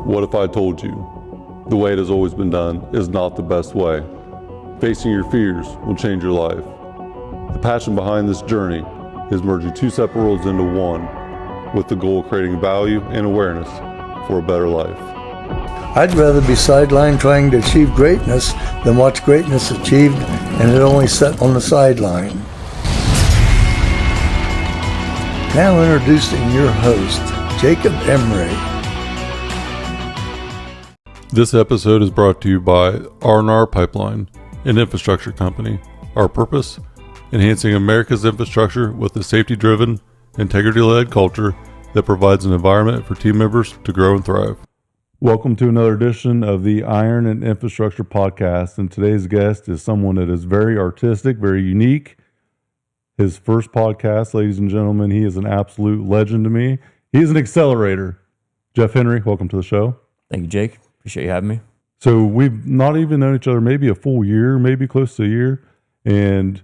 What if I told you the way it has always been done is not the best way? Facing your fears will change your life. The passion behind this journey is merging two separate worlds into one with the goal of creating value and awareness for a better life. I'd rather be sidelined trying to achieve greatness than watch greatness achieved and it only set on the sideline. Now introducing your host, Jacob Emery. This episode is brought to you by R&R Pipeline, an infrastructure company. Our purpose? Enhancing America's infrastructure with a safety-driven, integrity-led culture that provides an environment for team members to grow and thrive. Welcome to another edition of the Iron and Infrastructure Podcast, and today's guest is someone that is very artistic, very unique. His first podcast, ladies and gentlemen, he is an absolute legend to me. He is an accelerator. Jeff Henry, welcome to the show. Thank you, Jake. Appreciate you having me. So we've not even known each other maybe a full year, maybe close to a year, and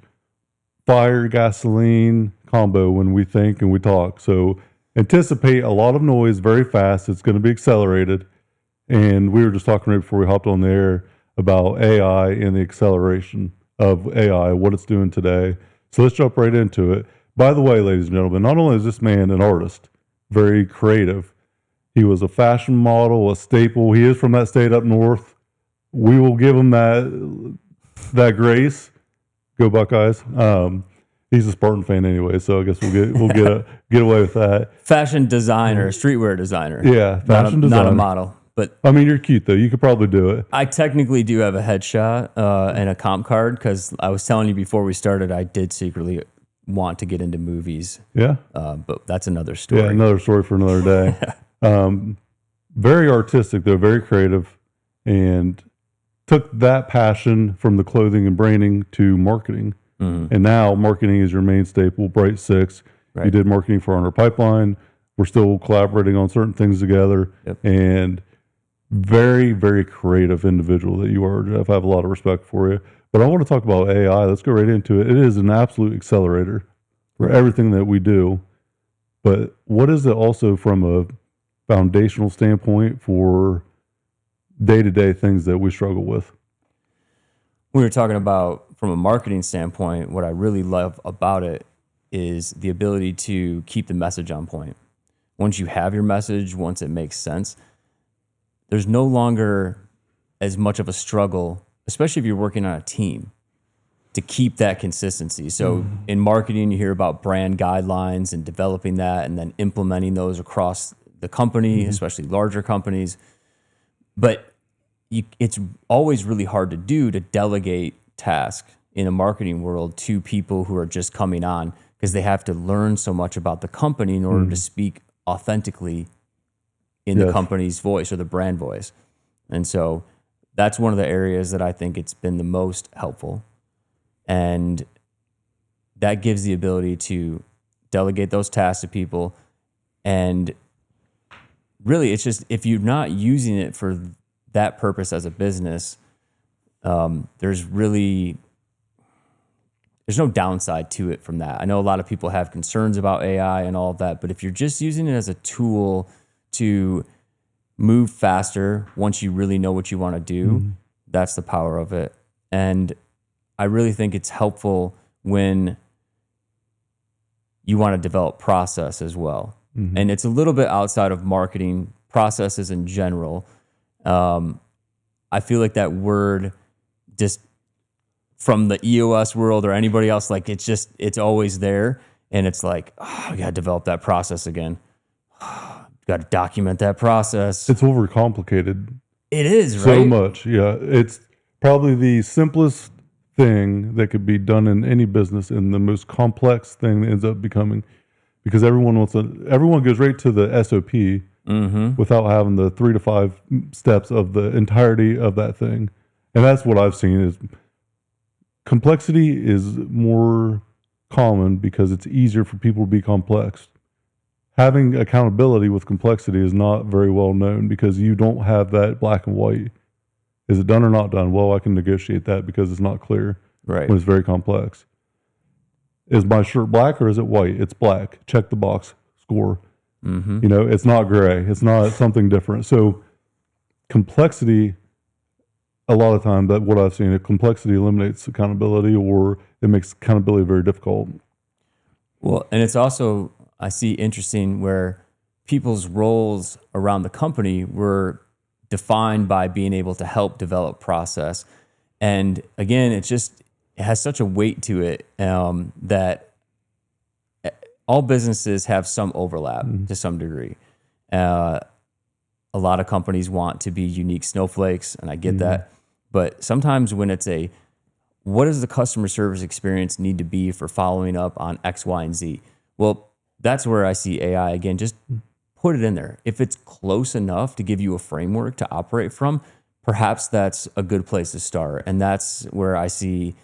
fire, gasoline combo when we think and we talk. So anticipate a lot of noise very fast. It's going to be accelerated. And we were just talking right before we hopped on the air about AI and the acceleration of AI, what it's doing today. So let's jump right into it. By the way, ladies and gentlemen, not only is this man an artist, very creative, he was a fashion model, a staple. He is from that state up north. We will give him that grace. Go Buckeyes. He's a Spartan fan anyway, so I guess we'll get away with that. Fashion designer, streetwear designer. Yeah, fashion designer. Not a model. But I mean, you're cute though. You could probably do it. I technically do have a headshot and a comp card because I was telling you before we started, I did secretly want to get into movies. Yeah. But that's another story. Yeah, another story for another day. Very artistic though, very creative, and took that passion from the clothing and branding to marketing. Mm-hmm. And now marketing is your main staple, Bright Six. Right. You did marketing for R&R Pipeline. We're still collaborating on certain things together. Yep. And very, very creative individual that you are, Jeff. I have a lot of respect for you. But I want to talk about AI. Let's go right into it. It is an absolute accelerator for everything that we do. But what is it also from a foundational standpoint for day-to-day things that we struggle with? We were talking about from a marketing standpoint, what I really love about it is the ability to keep the message on point. Once you have your message, once it makes sense, there's no longer as much of a struggle, especially if you're working on a team, to keep that consistency. So in marketing, you hear about brand guidelines and developing that and then implementing those across the company, especially larger companies. But it's always really hard to do to delegate tasks in a marketing world to people who are just coming on because they have to learn so much about the company in order to speak authentically in the company's voice or the brand voice. And so that's one of the areas that I think it's been the most helpful. And that gives the ability to delegate those tasks to people. And really, it's just, if you're not using it for that purpose as a business, there's no downside to it from that. I know a lot of people have concerns about AI and all of that, but if you're just using it as a tool to move faster once you really know what you want to do, that's the power of it. And I really think it's helpful when you want to develop process as well. And it's a little bit outside of marketing processes in general. I feel like that word just from the EOS world or anybody else, like it's always there. And it's like, I got to develop that process again. Got to document that process. It's overcomplicated. It is, right? So much. Yeah. It's probably the simplest thing that could be done in any business and the most complex thing that ends up becoming, because everyone goes right to the SOP without having the 3 to 5 steps of the entirety of that thing. And that's what I've seen is complexity is more common because it's easier for people to be complex. Having accountability with complexity is not very well known because you don't have that black and white. Is it done or not done? Well, I can negotiate that because it's not clear when it's very complex. Is my shirt black or is it white? It's black. Check the box. Score. Mm-hmm. You know, it's not gray. It's not something different. So complexity, a lot of time, but what I've seen, complexity eliminates accountability, or it makes accountability very difficult. Well, and it's also, I see interesting where people's roles around the company were defined by being able to help develop process. And again, it has such a weight to it that all businesses have some overlap to some degree. A lot of companies want to be unique snowflakes, and I get that. But sometimes when it's what does the customer service experience need to be for following up on X, Y, and Z? Well, that's where I see AI again. Just put it in there. If it's close enough to give you a framework to operate from, perhaps that's a good place to start. And that's where I see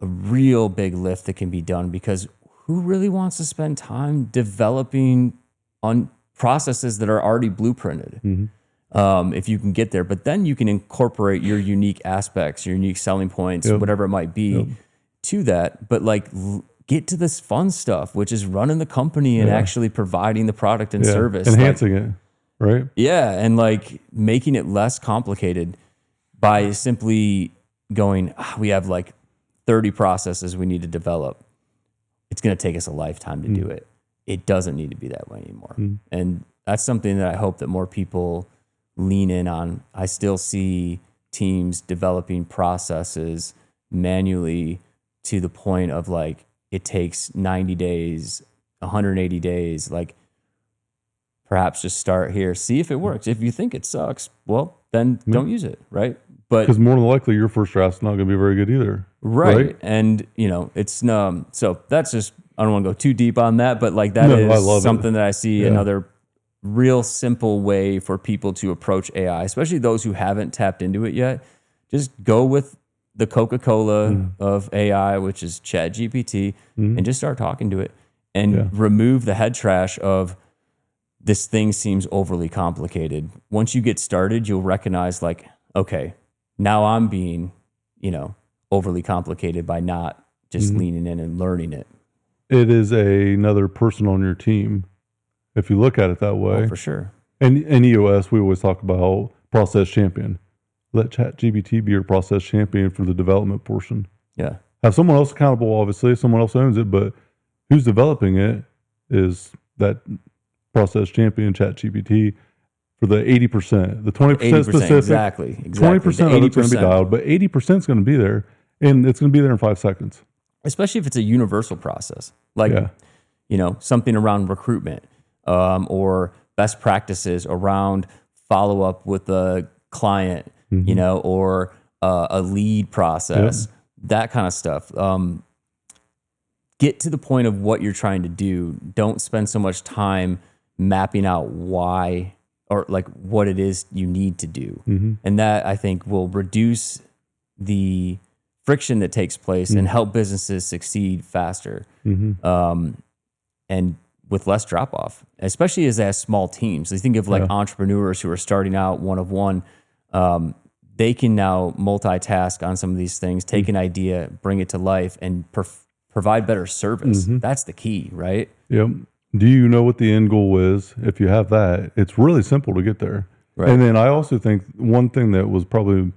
a real big lift that can be done, because who really wants to spend time developing on processes that are already blueprinted? If you can get there, but then you can incorporate your unique aspects, your unique selling points, whatever it might be to that. But get to this fun stuff, which is running the company and actually providing the product and service. Enhancing it, right? Yeah. And making it less complicated by simply going, we have 30 processes we need to develop. It's going to take us a lifetime to do it. It doesn't need to be that way anymore. And that's something that I hope that more people lean in on. I still see teams developing processes manually to the point of it takes 90 days, 180 days. Perhaps just start here, see if it works. If you think it sucks, well, then don't use it, right? But because more than likely your first draft's not going to be very good either. Right. And it's so that's just, I don't want to go too deep on that, but that is something that I see another real simple way for people to approach AI, especially those who haven't tapped into it yet. Just go with the Coca-Cola of AI, which is ChatGPT, and just start talking to it and remove the head trash of this thing seems overly complicated. Once you get started, you'll recognize okay, now I'm being, overly complicated by not just leaning in and learning it. It is another person on your team, if you look at it that way. Oh, for sure. And in EOS, we always talk about process champion. Let ChatGPT be your process champion for the development portion. Yeah. Have someone else accountable, obviously. Someone else owns it, but who's developing it is that process champion, ChatGPT, for the 80%. The 20% specific. Exactly. 20% of it's going to be dialed, but 80% is going to be there, and it's going to be there in 5 seconds. Especially if it's a universal process, something around recruitment, or best practices around follow up with a client, or a lead process, that kind of stuff. Get to the point of what you're trying to do. Don't spend so much time mapping out why or what it is you need to do. And that, I think, will reduce the friction that takes place and help businesses succeed faster. And with less drop off, especially as they have small teams. They think of entrepreneurs who are starting out one of one. They can now multitask on some of these things, take an idea, bring it to life, and provide better service. That's the key, right? Yep. Do you know what the end goal is? If you have that, it's really simple to get there. Right. And then I also think one thing that was probably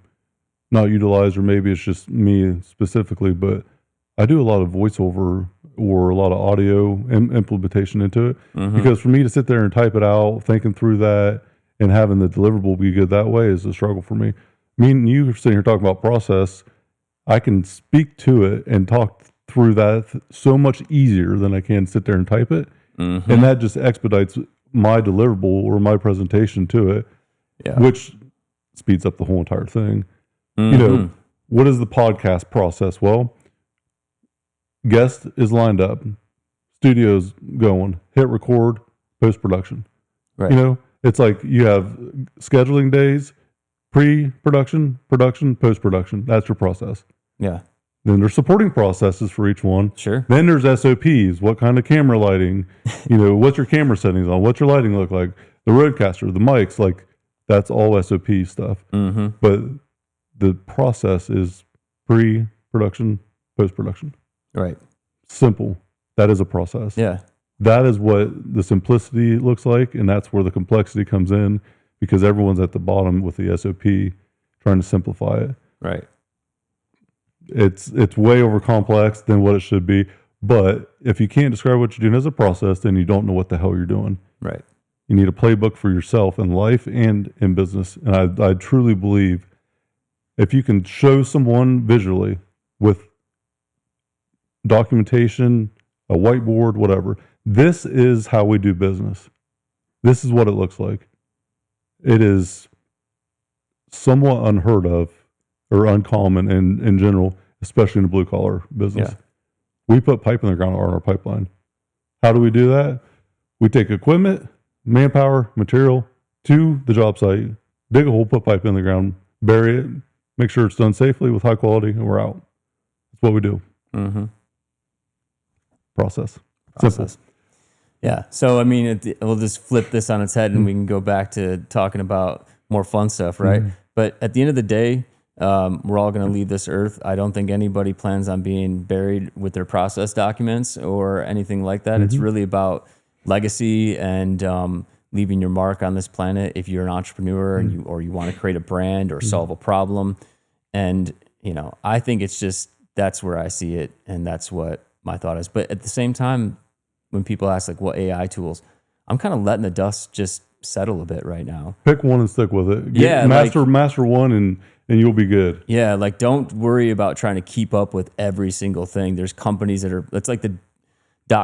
not utilized, or maybe it's just me specifically, but I do a lot of voiceover or a lot of audio implementation into it. Because for me to sit there and type it out, thinking through that and having the deliverable be good that way is a struggle for me. Me and you are sitting here talking about process. I can speak to it and talk through that so much easier than I can sit there and type it. And that just expedites my deliverable or my presentation to it, which speeds up the whole entire thing. What is the podcast process? Well, guest is lined up, studio's going, hit record, post-production. Right. It's you have scheduling days, pre-production, production, post-production. That's your process. Yeah. Then there's supporting processes for each one. Sure. Then there's SOPs. What kind of camera lighting? What's your camera settings on? What's your lighting look like? The roadcaster, the mics, that's all SOP stuff. But the process is pre-production, post-production. Right. Simple. That is a process. Yeah. That is what the simplicity looks like, and that's where the complexity comes in. because everyone's at the bottom with the SOP trying to simplify it. Right. It's way over complex than what it should be. But if you can't describe what you're doing as a process, then you don't know what the hell you're doing. Right. You need a playbook for yourself in life and in business. And I truly believe if you can show someone visually with documentation, a whiteboard, whatever, this is how we do business. This is what it looks like. It is somewhat unheard of or uncommon in general, especially in the blue collar business. Yeah. We put pipe in the ground on our pipeline. How do we do that? We take equipment, manpower, material to the job site, dig a hole, put pipe in the ground, bury it, make sure it's done safely with high quality, and we're out. That's what we do. Mm-hmm. Process. Simple. Yeah. So, I mean, we'll just flip this on its head and we can go back to talking about more fun stuff, right? But at the end of the day, we're all going to leave this earth. I don't think anybody plans on being buried with their process documents or anything like that. It's really about legacy and leaving your mark on this planet. If you're an entrepreneur and you want to create a brand or solve a problem, and I think it's just that's where I see it, and that's what my thought is. But at the same time, when people ask like what AI tools, I'm kind of letting the dust just settle a bit right now. Pick one and stick with it. Master one and you'll be good. Yeah, like don't worry about trying to keep up with every single thing. There's companies that are, it's like the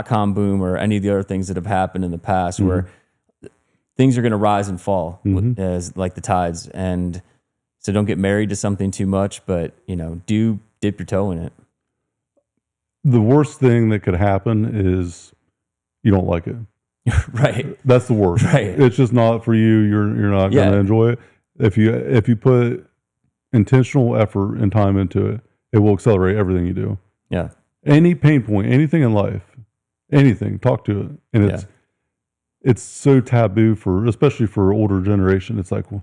.com boom or any of the other things that have happened in the past where things are going to rise and fall as like the tides. And so don't get married to something too much, but do dip your toe in it. The worst thing that could happen is you don't like it. Right. That's the worst. Right. It's just not for you. You're not going to enjoy it. If you put intentional effort and time into it, it will accelerate everything you do. Yeah. Any pain point, anything in life, anything, talk to it. And it's so taboo especially for older generation. It's like, well,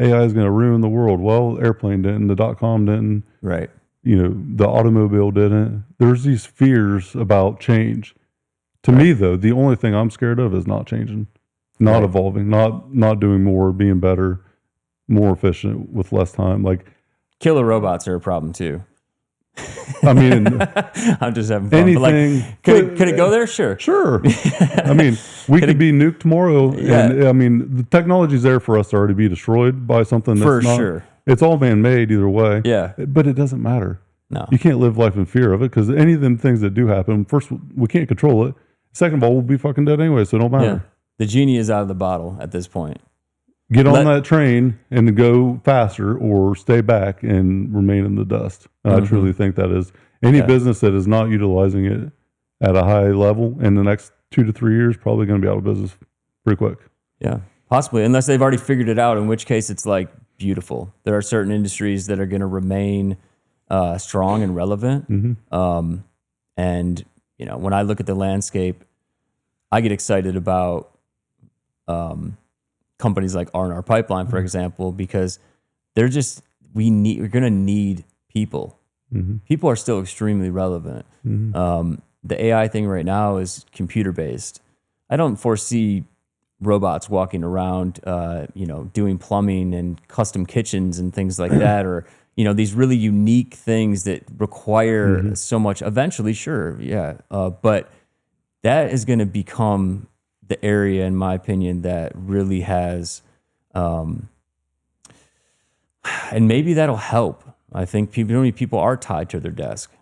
AI is going to ruin the world. Well, airplane didn't, the .com didn't. Right. The automobile didn't. There's these fears about change. To me, though, the only thing I'm scared of is not changing, not evolving, not doing more, being better, more efficient with less time. Like killer robots are a problem too. I mean, I'm just having fun. Anything. But like, could it go there? Sure. I mean, we could be nuked tomorrow. Yeah. And I mean, the technology's there for us to already be destroyed by something that's not. Sure. It's all man-made either way. Yeah. But it doesn't matter. No. You can't live life in fear of it because any of them things that do happen, first, we can't control it. Second of all, we'll be fucking dead anyway, so it don't matter. Yeah. The genie is out of the bottle at this point. Get on that train and go faster or stay back and remain in the dust. And I truly think that is any business that is not utilizing it at a high level in the next 2 to 3 years, probably going to be out of business pretty quick. Yeah, possibly, unless they've already figured it out, in which case it's like beautiful. There are certain industries that are going to remain strong and relevant. And, when I look at the landscape, I get excited about companies like R&R Pipeline, for example, because we're going to need people. People are still extremely relevant. The AI thing right now is computer based. I don't foresee robots walking around, doing plumbing and custom kitchens and things like that, or these really unique things that require so much. Eventually, sure, yeah, but that is going to become the area, in my opinion, that really has, and maybe that'll help. I think people are tied to their desk,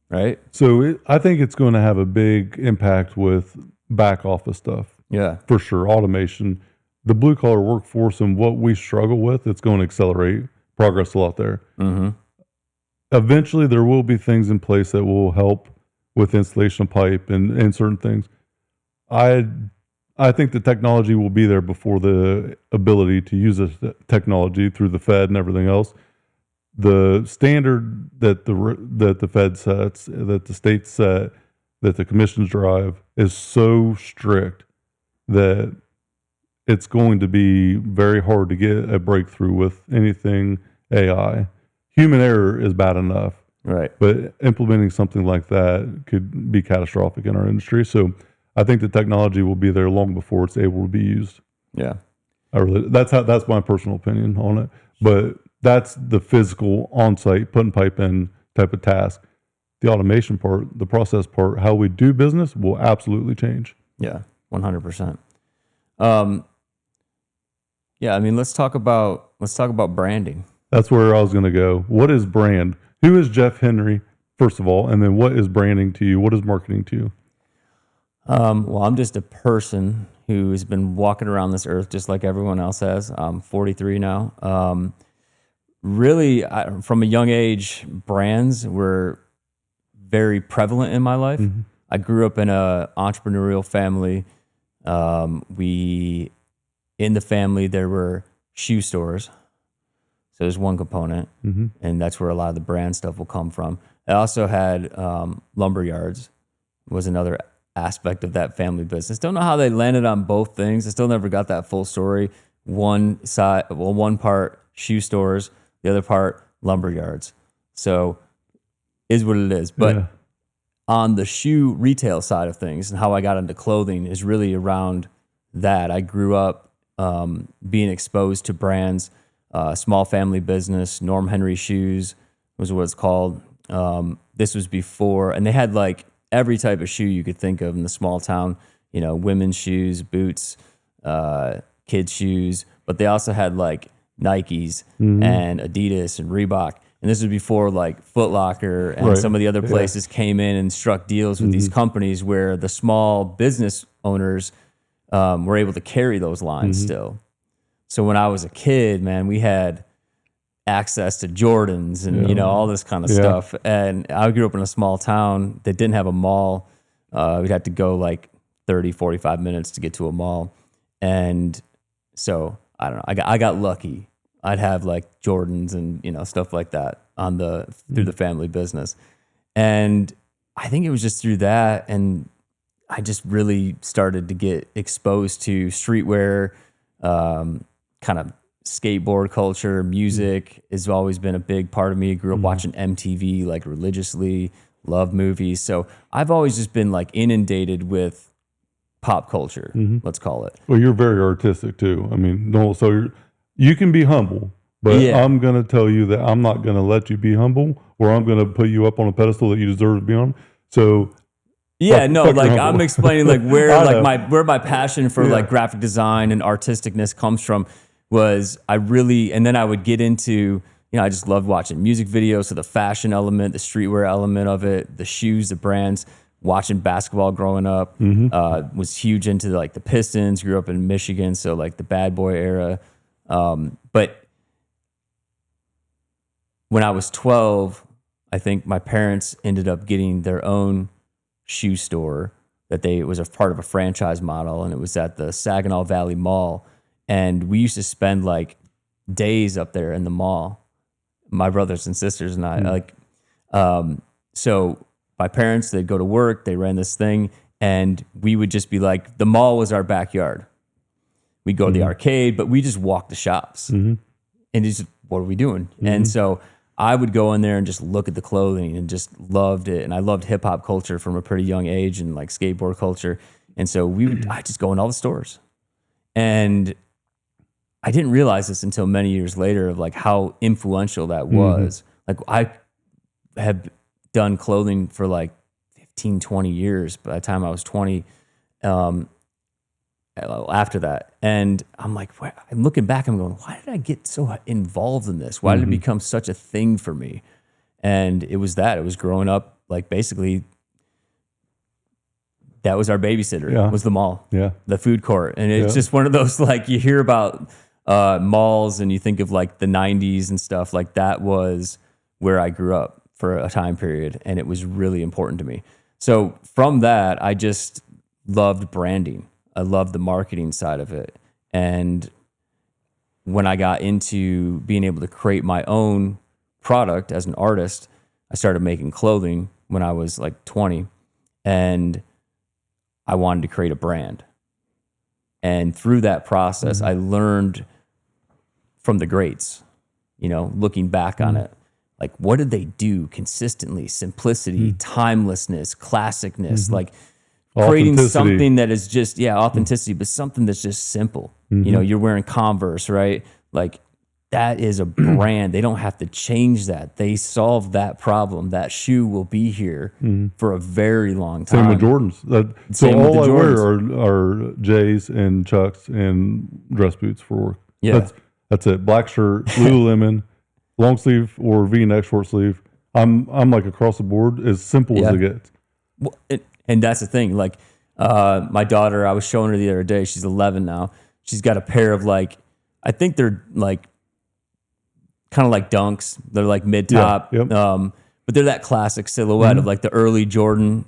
right? So I think it's going to have a big impact with back office stuff. Yeah, for sure. Automation, the blue collar workforce, and what we struggle with, it's going to accelerate progress a lot there. Eventually, there will be things in place that will help with installation of pipe and certain things. I think the technology will be there before the ability to use this technology through the Fed and everything else. The standard that the Fed sets, that the states set, that the commissions drive is so strict that it's going to be very hard to get a breakthrough with anything AI. Human error is bad enough, right? But implementing something like that could be catastrophic in our industry. So I think the technology will be there long before it's able to be used. Yeah. That's my personal opinion on it. But that's the physical on-site putting pipe in type of task. The automation part, the process part, how we do business will absolutely change. Yeah, 100%. Yeah, I mean, let's talk about branding. That's where I was going to go. What is brand? Who is Jeff Henry, first of all, and then what is branding to you? What is marketing to you? Well, I'm just a person who has been walking around this earth just like everyone else has. I'm 43 now. Really, from a young age, brands were very prevalent in my life. I grew up in a entrepreneurial family. In the family, there were shoe stores. So there's one component, and that's where a lot of the brand stuff will come from. I also had lumber yards, was another aspect of that family business. Don't know how they landed on both things. I still never got that full story. One part shoe stores, the other part lumber yards. So is what it is. But on the shoe retail side of things and how I got into clothing is really around that. I grew up being exposed to brands, small family business, Norm Henry Shoes was what it's called. This was before, and they had like every type of shoe you could think of in the small town, women's shoes, boots, kids shoes, but they also had like Nikes and Adidas and Reebok. And this was before like Foot Locker and some of the other places came in and struck deals with these companies where the small business owners were able to carry those lines still. So when I was a kid, man, we had access to Jordans and, all this kind of stuff. And I grew up in a small town that didn't have a mall. We'd have to go like 30, 45 minutes to get to a mall. And so I don't know, I got lucky. I'd have like Jordans and, stuff like that through the family business. And I think it was just through that. And I just really started to get exposed to streetwear, kind of skateboard culture, music has always been a big part of me. Grew up watching MTV like religiously, love movies. So I've always just been like inundated with pop culture, let's call it. Well, you're very artistic too. I mean, no, so you can be humble, but I'm going to tell you that I'm not going to let you be humble, or I'm going to put you up on a pedestal that you deserve to be on. So I'm explaining like where my passion for like graphic design and artisticness comes from was and then I would get into, I just loved watching music videos. So the fashion element, the streetwear element of it, the shoes, the brands, watching basketball growing up, was huge into like the Pistons, grew up in Michigan. So like the bad boy era. But when I was 12, I think my parents ended up getting their own shoe store it was a part of a franchise model, and it was at the Saginaw Valley Mall. And we used to spend like days up there in the mall, my brothers and sisters and I. So my parents, they'd go to work, they ran this thing, and we would just be like, the mall was our backyard. We'd go to the arcade, but we just walked the shops. And just, what are we doing? And so I would go in there and just look at the clothing and just loved it. And I loved hip hop culture from a pretty young age and like skateboard culture. And so I'd just go in all the stores. And I didn't realize this until many years later of like how influential that was. Like I had done clothing for like 15, 20 years by the time I was 20, after that. And I'm like, I'm looking back, I'm going, why did I get so involved in this? Why did it become such a thing for me? And it was growing up, like basically that was our babysitter, was the mall, the food court. And it's just one of those, like you hear about malls and you think of like the 90s and stuff, like that was where I grew up for a time period. And it was really important to me. So from that, I just loved branding. I loved the marketing side of it. And when I got into being able to create my own product as an artist, I started making clothing when I was like 20. And I wanted to create a brand. And through that process, I learned from the greats, looking back on it, like what did they do consistently? Simplicity, timelessness, classicness, like creating Authenticity. something that is just, authenticity, but something that's just simple. You know, you're wearing Converse, right? Like that is a brand. They don't have to change that. They solve that problem. That shoe will be here for a very long time. Same with Jordans. So Same with all the I Jordans. wear are J's and Chucks and dress boots for work. Yeah. That's it. Black shirt, Lululemon, long sleeve or V-neck short sleeve. I'm like across the board, as simple as it gets. Well, and that's the thing. Like my daughter, I was showing her the other day. She's 11 now. She's got a pair of like, I think they're like kind of like Dunks. They're like mid top. Yep. But they're that classic silhouette of like the early Jordan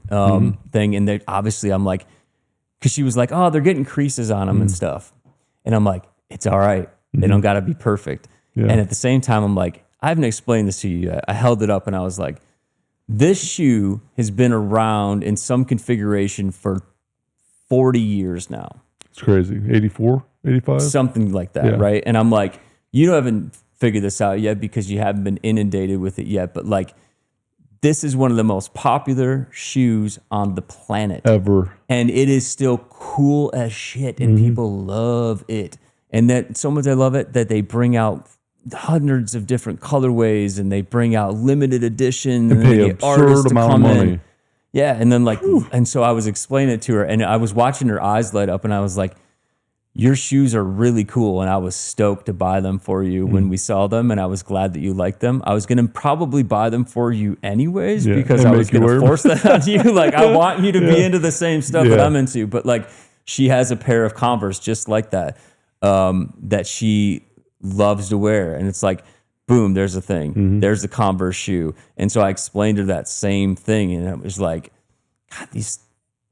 thing. And they obviously, I'm like, because she was like, oh, they're getting creases on them and stuff. And I'm like, it's all right. They don't got to be perfect. Yeah. And at the same time, I'm like, I haven't explained this to you yet. I held it up and I was like, this shoe has been around in some configuration for 40 years now. It's crazy. 84, 85? Something like that, right? And I'm like, you haven't figured this out yet because you haven't been inundated with it yet. But like, this is one of the most popular shoes on the planet. Ever. And it is still cool as shit. And people love it. And that so much they love it that they bring out hundreds of different colorways and they bring out limited edition and Pay they get artists absurd to amount of come money. in. Yeah, and then like, and so I was explaining it to her, and I was watching her eyes light up, and I was like, "Your shoes are really cool," and I was stoked to buy them for you when we saw them, and I was glad that you liked them. I was gonna probably buy them for you anyways because and I was make you gonna wear 'em. force that on you. Like, I want you to be into the same stuff that Yeah. I'm into, but like, she has a pair of Converse just like that that she loves to wear, and it's like, boom, there's a thing. There's the Converse shoe. And so I explained to her that same thing. And it was like, God,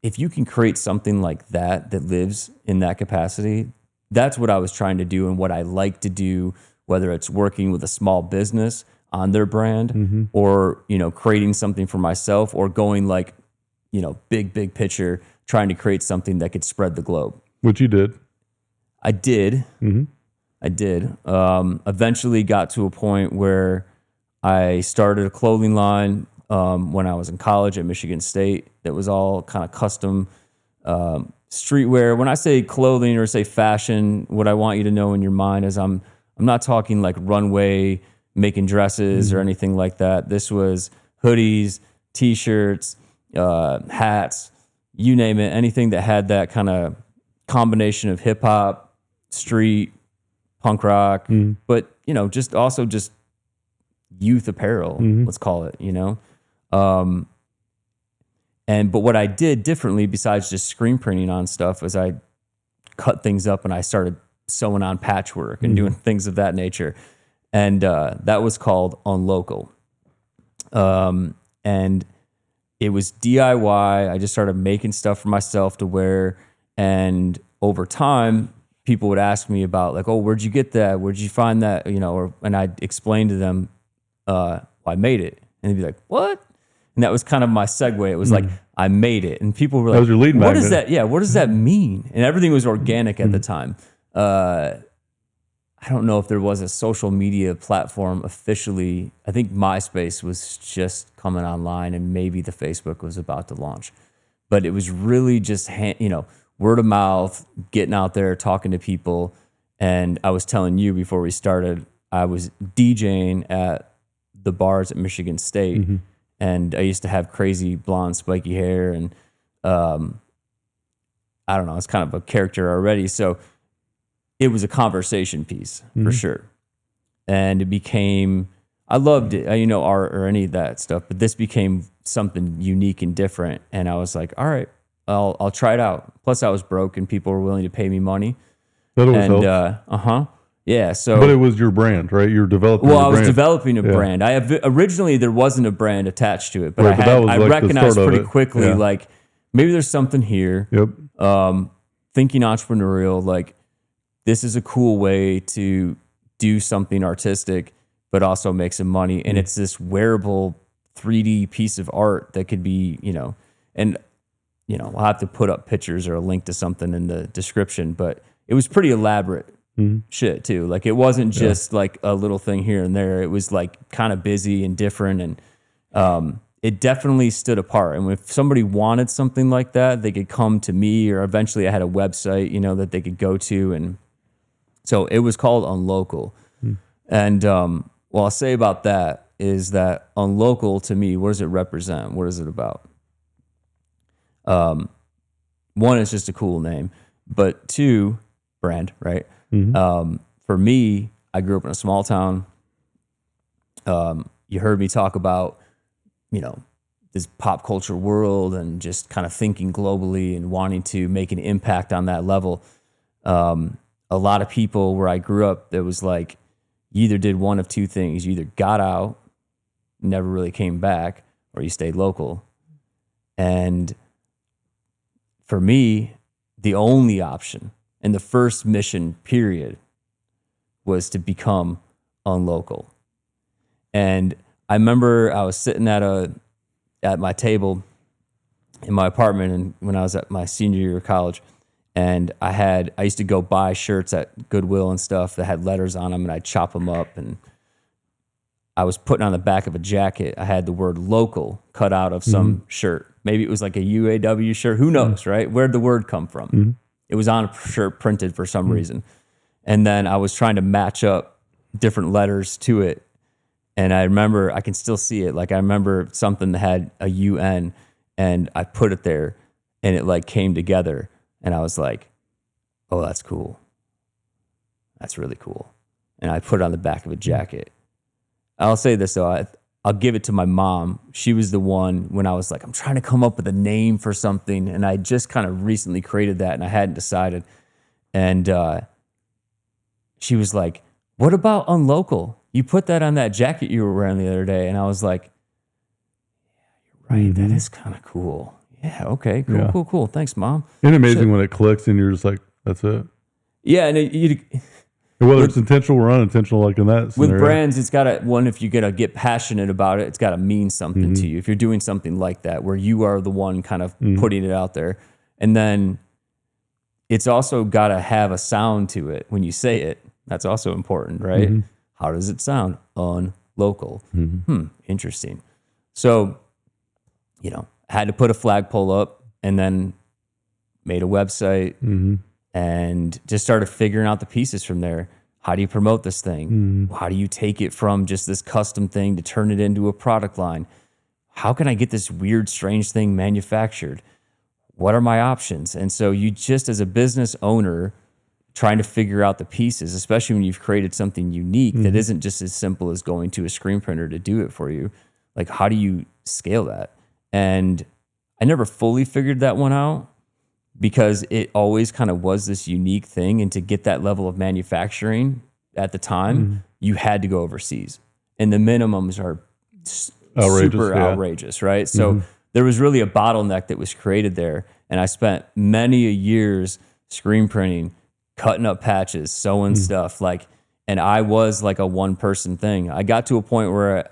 if you can create something like that lives in that capacity, that's what I was trying to do and what I like to do, whether it's working with a small business on their brand or, you know, creating something for myself or going like, you know, big picture, trying to create something that could spread the globe. Which you did. I did. I did. Eventually got to a point where I started a clothing line when I was in college at Michigan State that was all kind of custom streetwear. When I say clothing or say fashion, what I want you to know in your mind is I'm not talking like runway making dresses or anything like that. This was hoodies, t-shirts, hats, you name it, anything that had that kind of combination of hip hop, street, punk rock, but you know, just also just youth apparel, let's call it, you know? But what I did differently besides just screen printing on stuff was I cut things up and I started sewing on patchwork and doing things of that nature. And that was called Unlocal. And it was DIY. I just started making stuff for myself to wear. And over time, people would ask me about like, oh, where'd you get that? Where'd you find that? You know, and I'd explain to them, I made it. And they'd be like, what? And that was kind of my segue. It was like, I made it. And people were like, was your lead what is magnet. that? Yeah, what does that mean? And everything was organic at the time. I don't know if there was a social media platform officially. I think MySpace was just coming online and maybe the Facebook was about to launch. But it was really just, word of mouth, getting out there, talking to people. And I was telling you before we started, I was DJing at the bars at Michigan State. And I used to have crazy blonde spiky hair. And I don't know, it's kind of a character already. So it was a conversation piece for sure. And it became, I loved it, art or any of that stuff, but this became something unique and different. And I was like, all right, I'll try it out. Plus I was broke and people were willing to pay me money. That always helps. Yeah. So, But it was your brand, right? You're developing well, your I was brand. developing a brand. originally there wasn't a brand attached to it, but Right, but that was I like the recognized start of pretty it. quickly, Yeah. like maybe there's something here. Yep. Thinking entrepreneurial, like this is a cool way to do something artistic, but also make some money. And it's this wearable 3D piece of art that could be, and I'll have to put up pictures or a link to something in the description, but it was pretty elaborate shit too. Like it wasn't just like a little thing here and there. It was like kind of busy and different. And it definitely stood apart. And if somebody wanted something like that, they could come to me, or eventually I had a website, that they could go to. And so it was called Unlocal. And what I'll say about that is that Unlocal, to me, what does it represent? What is it about? One, it's just a cool name, but two, brand, right? For me, I grew up in a small town. You heard me talk about, this pop culture world and just kind of thinking globally and wanting to make an impact on that level. A lot of people where I grew up, it was like, you either did one of two things. You either got out, never really came back, or you stayed local. And for me, the only option and the first mission period was to become unlocal. And I remember I was sitting at my table in my apartment, and when I was at my senior year of college, and I used to go buy shirts at Goodwill and stuff that had letters on them, and I'd chop them up, and I was putting on the back of a jacket, I had the word local cut out of some shirt. Maybe it was like a UAW shirt. Who knows, right? Where'd the word come from? It was on a shirt printed for some reason. And then I was trying to match up different letters to it. And I remember, I can still see it. Like, I remember something that had a UN, and I put it there, and it like came together. And I was like, oh, that's cool. That's really cool. And I put it on the back of a jacket. I'll say this though, I'll give it to my mom. She was the one when I was like, I'm trying to come up with a name for something. And I just kind of recently created that, and I hadn't decided. And she was like, what about Unlocal? You put that on that jacket you were wearing the other day. And I was like, yeah, you're right. That is kind of cool. Yeah. Okay. Cool. Cool. Thanks, Mom. It's amazing when it clicks and you're just like, that's it. Yeah. And whether it's intentional or unintentional, like in that scenario. With brands, it's got to, one, if you're going to get passionate about it, it's got to mean something to you. If you're doing something like that, where you are the one kind of putting it out there. And then it's also got to have a sound to it when you say it. That's also important, right? How does it sound? Unlocal. Interesting. So, had to put a flagpole up, and then made a website and just started figuring out the pieces from there. How do you promote this thing? How do you take it from just this custom thing to turn it into a product line? How can I get this weird, strange thing manufactured? What are my options? And so you just, as a business owner, trying to figure out the pieces, especially when you've created something unique that isn't just as simple as going to a screen printer to do it for you. Like, how do you scale that? And I never fully figured that one out, because it always kind of was this unique thing. And to get that level of manufacturing at the time, you had to go overseas. And the minimums are super outrageous, right? So there was really a bottleneck that was created there. And I spent many a years screen printing, cutting up patches, sewing stuff, and I was like a one-person thing. I got to a point where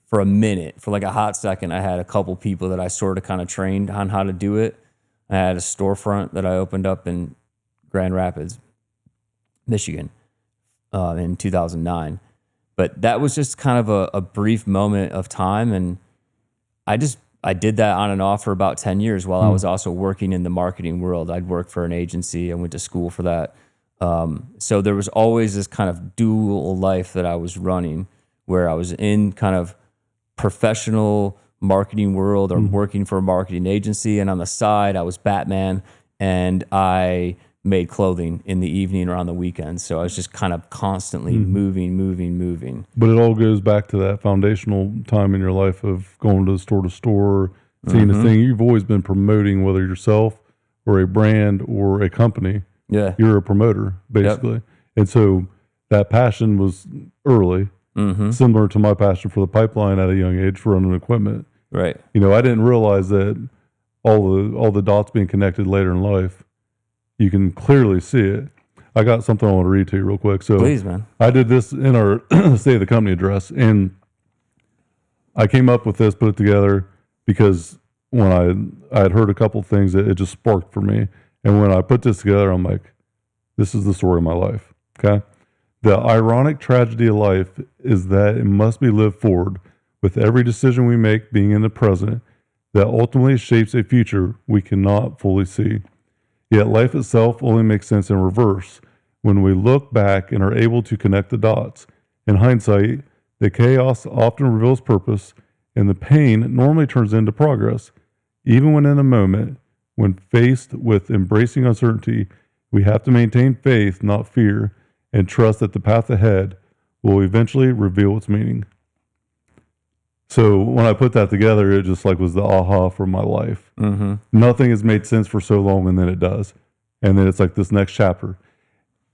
for a minute, for like a hot second, I had a couple people that I sort of kind of trained on how to do it. I had a storefront that I opened up in Grand Rapids, Michigan, in 2009. But that was just kind of a brief moment of time. And I did that on and off for about 10 years while I was also working in the marketing world. I'd worked for an agency. I went to school for that. So there was always this kind of dual life that I was running, where I was in kind of professional marketing world or working for a marketing agency. And on the side, I was Batman, and I made clothing in the evening or on the weekends. So I was just kind of constantly moving. But it all goes back to that foundational time in your life of going to store, seeing a thing. You've always been promoting, whether yourself or a brand or a company. Yeah. You're a promoter, basically. Yep. And so that passion was early, similar to my passion for the pipeline at a young age for running equipment. Right. I didn't realize that all the dots being connected later in life, you can clearly see it. I got something I want to read to you real quick. So please, man. I did this in our State of the Company address, and I came up with this, put it together, because when I had heard a couple things, it just sparked for me. And when I put this together, I'm like, this is the story of my life. Okay. The ironic tragedy of life is that it must be lived forward with every decision we make being in the present that ultimately shapes a future we cannot fully see. Yet life itself only makes sense in reverse when we look back and are able to connect the dots. In hindsight, the chaos often reveals purpose, and the pain normally turns into progress. Even when in a moment, when faced with embracing uncertainty, we have to maintain faith, not fear, and trust that the path ahead will eventually reveal its meaning. So when I put that together, it just like was the aha for my life. Mm-hmm. Nothing has made sense for so long, and then it does. And then it's like this next chapter.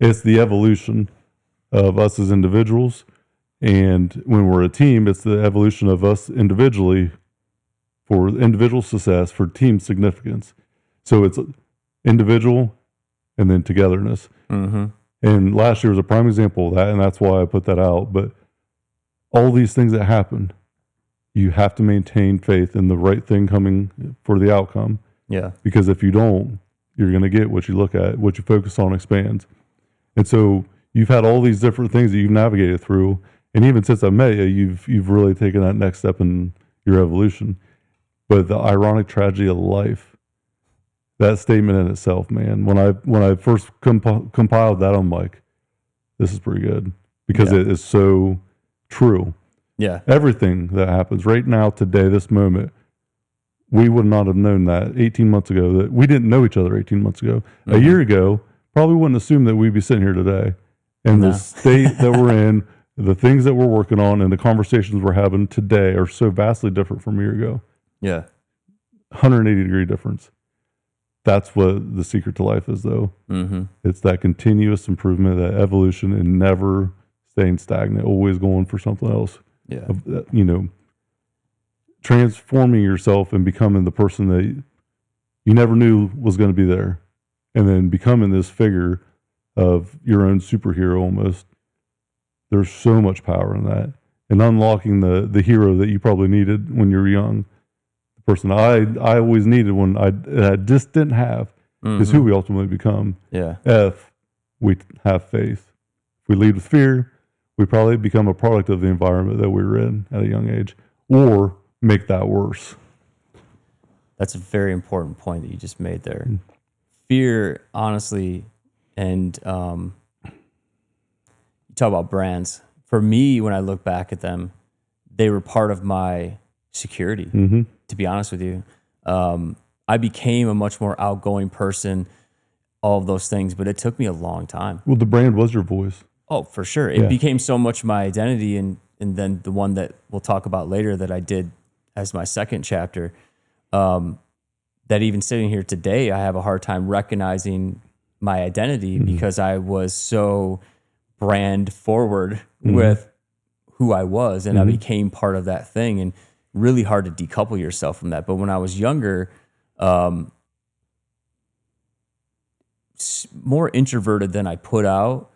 It's the evolution of us as individuals. And when we're a team, it's the evolution of us individually for individual success, for team significance. So it's individual and then togetherness. Mm-hmm. And last year was a prime example of that, and that's why I put that out. But all these things that happen, you have to maintain faith in the right thing coming for the outcome. Yeah. Because if you don't, you're going to get what you look at, what you focus on expands. And so you've had all these different things that you've navigated through. And even since I met you, you've really taken that next step in your evolution. But the ironic tragedy of life, that statement in itself, man, when I first compiled that, I'm like, this is pretty good because it is so true. Yeah. Everything that happens right now, today, this moment, we would not have known that 18 months ago, that we didn't know each other 18 months ago. Mm-hmm. A year ago, probably wouldn't assume that we'd be sitting here today. And the state that we're in, the things that we're working on, and the conversations we're having today are so vastly different from a year ago. Yeah. 180-degree difference. That's what the secret to life is, though. Mm-hmm. It's that continuous improvement, that evolution, and never staying stagnant, always going for something else. Yeah. Transforming yourself and becoming the person that you never knew was going to be there, and then becoming this figure of your own superhero almost. There's so much power in that, and unlocking the hero that you probably needed when you were young. The person I always needed when I just didn't have is who we ultimately become. Yeah. If we have faith. If we lead with fear, we probably become a product of the environment that we were in at a young age, or make that worse. That's a very important point that you just made there. Fear, honestly, and you talk about brands. For me, when I look back at them, they were part of my security, to be honest with you. I became a much more outgoing person, all of those things, but it took me a long time. Well, the brand was your voice. Oh, for sure. It became so much my identity, and then the one that we'll talk about later that I did as my second chapter, that even sitting here today, I have a hard time recognizing my identity because I was so brand forward with who I was, and I became part of that thing, and really hard to decouple yourself from that. But when I was younger, more introverted than I put out,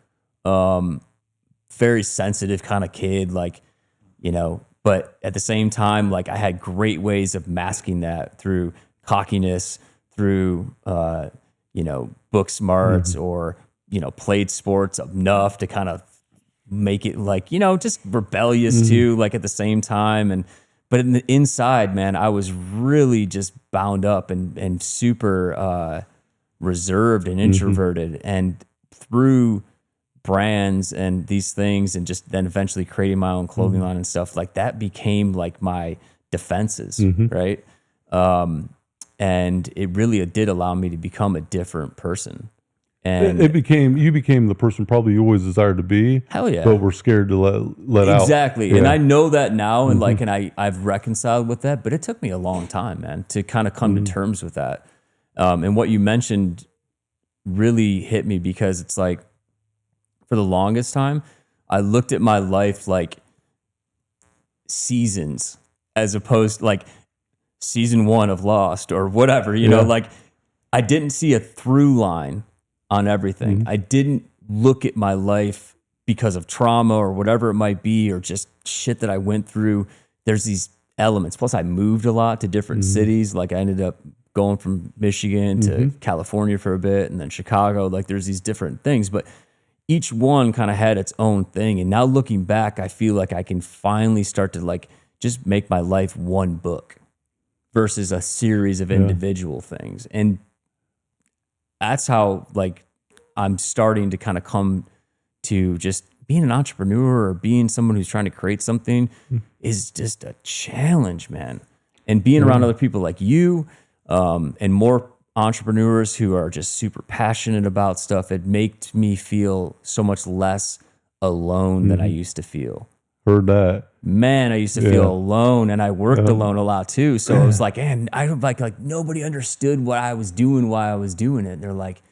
very sensitive kind of kid, like, but at the same time, like I had great ways of masking that through cockiness, through, book smarts, or, played sports enough to kind of make it like, just rebellious too, like at the same time. But in the inside, man, I was really just bound up and super, reserved and introverted, and through brands and these things, and just then eventually creating my own clothing line and stuff like that became like my defenses, right? And it really did allow me to become a different person. And you became the person probably you always desired to be. Hell yeah. But we're scared to let out. Exactly. And I know that now, and I've reconciled with that, but it took me a long time, man, to kind of come to terms with that. And what you mentioned really hit me, because it's like, for the longest time, I looked at my life like seasons, as opposed to like season 1 of Lost or whatever, like I didn't see a through line on everything. I didn't look at my life because of trauma or whatever it might be, or just shit that I went through. There's these elements. Plus I moved a lot to different cities. Like I ended up going from Michigan to California for a bit, and then Chicago. Like there's these different things, but each one kind of had its own thing. And now looking back, I feel like I can finally start to like just make my life one book versus a series of individual things. And that's how like I'm starting to kind of come to just being an entrepreneur or being someone who's trying to create something is just a challenge, man. And being around other people like you, and more entrepreneurs who are just super passionate about stuff, it makes me feel so much less alone than I used to feel. Heard that. Man, I used to feel alone, and I worked alone a lot too. So it was like, and I don't like nobody understood what I was doing, why I was doing it. They're like,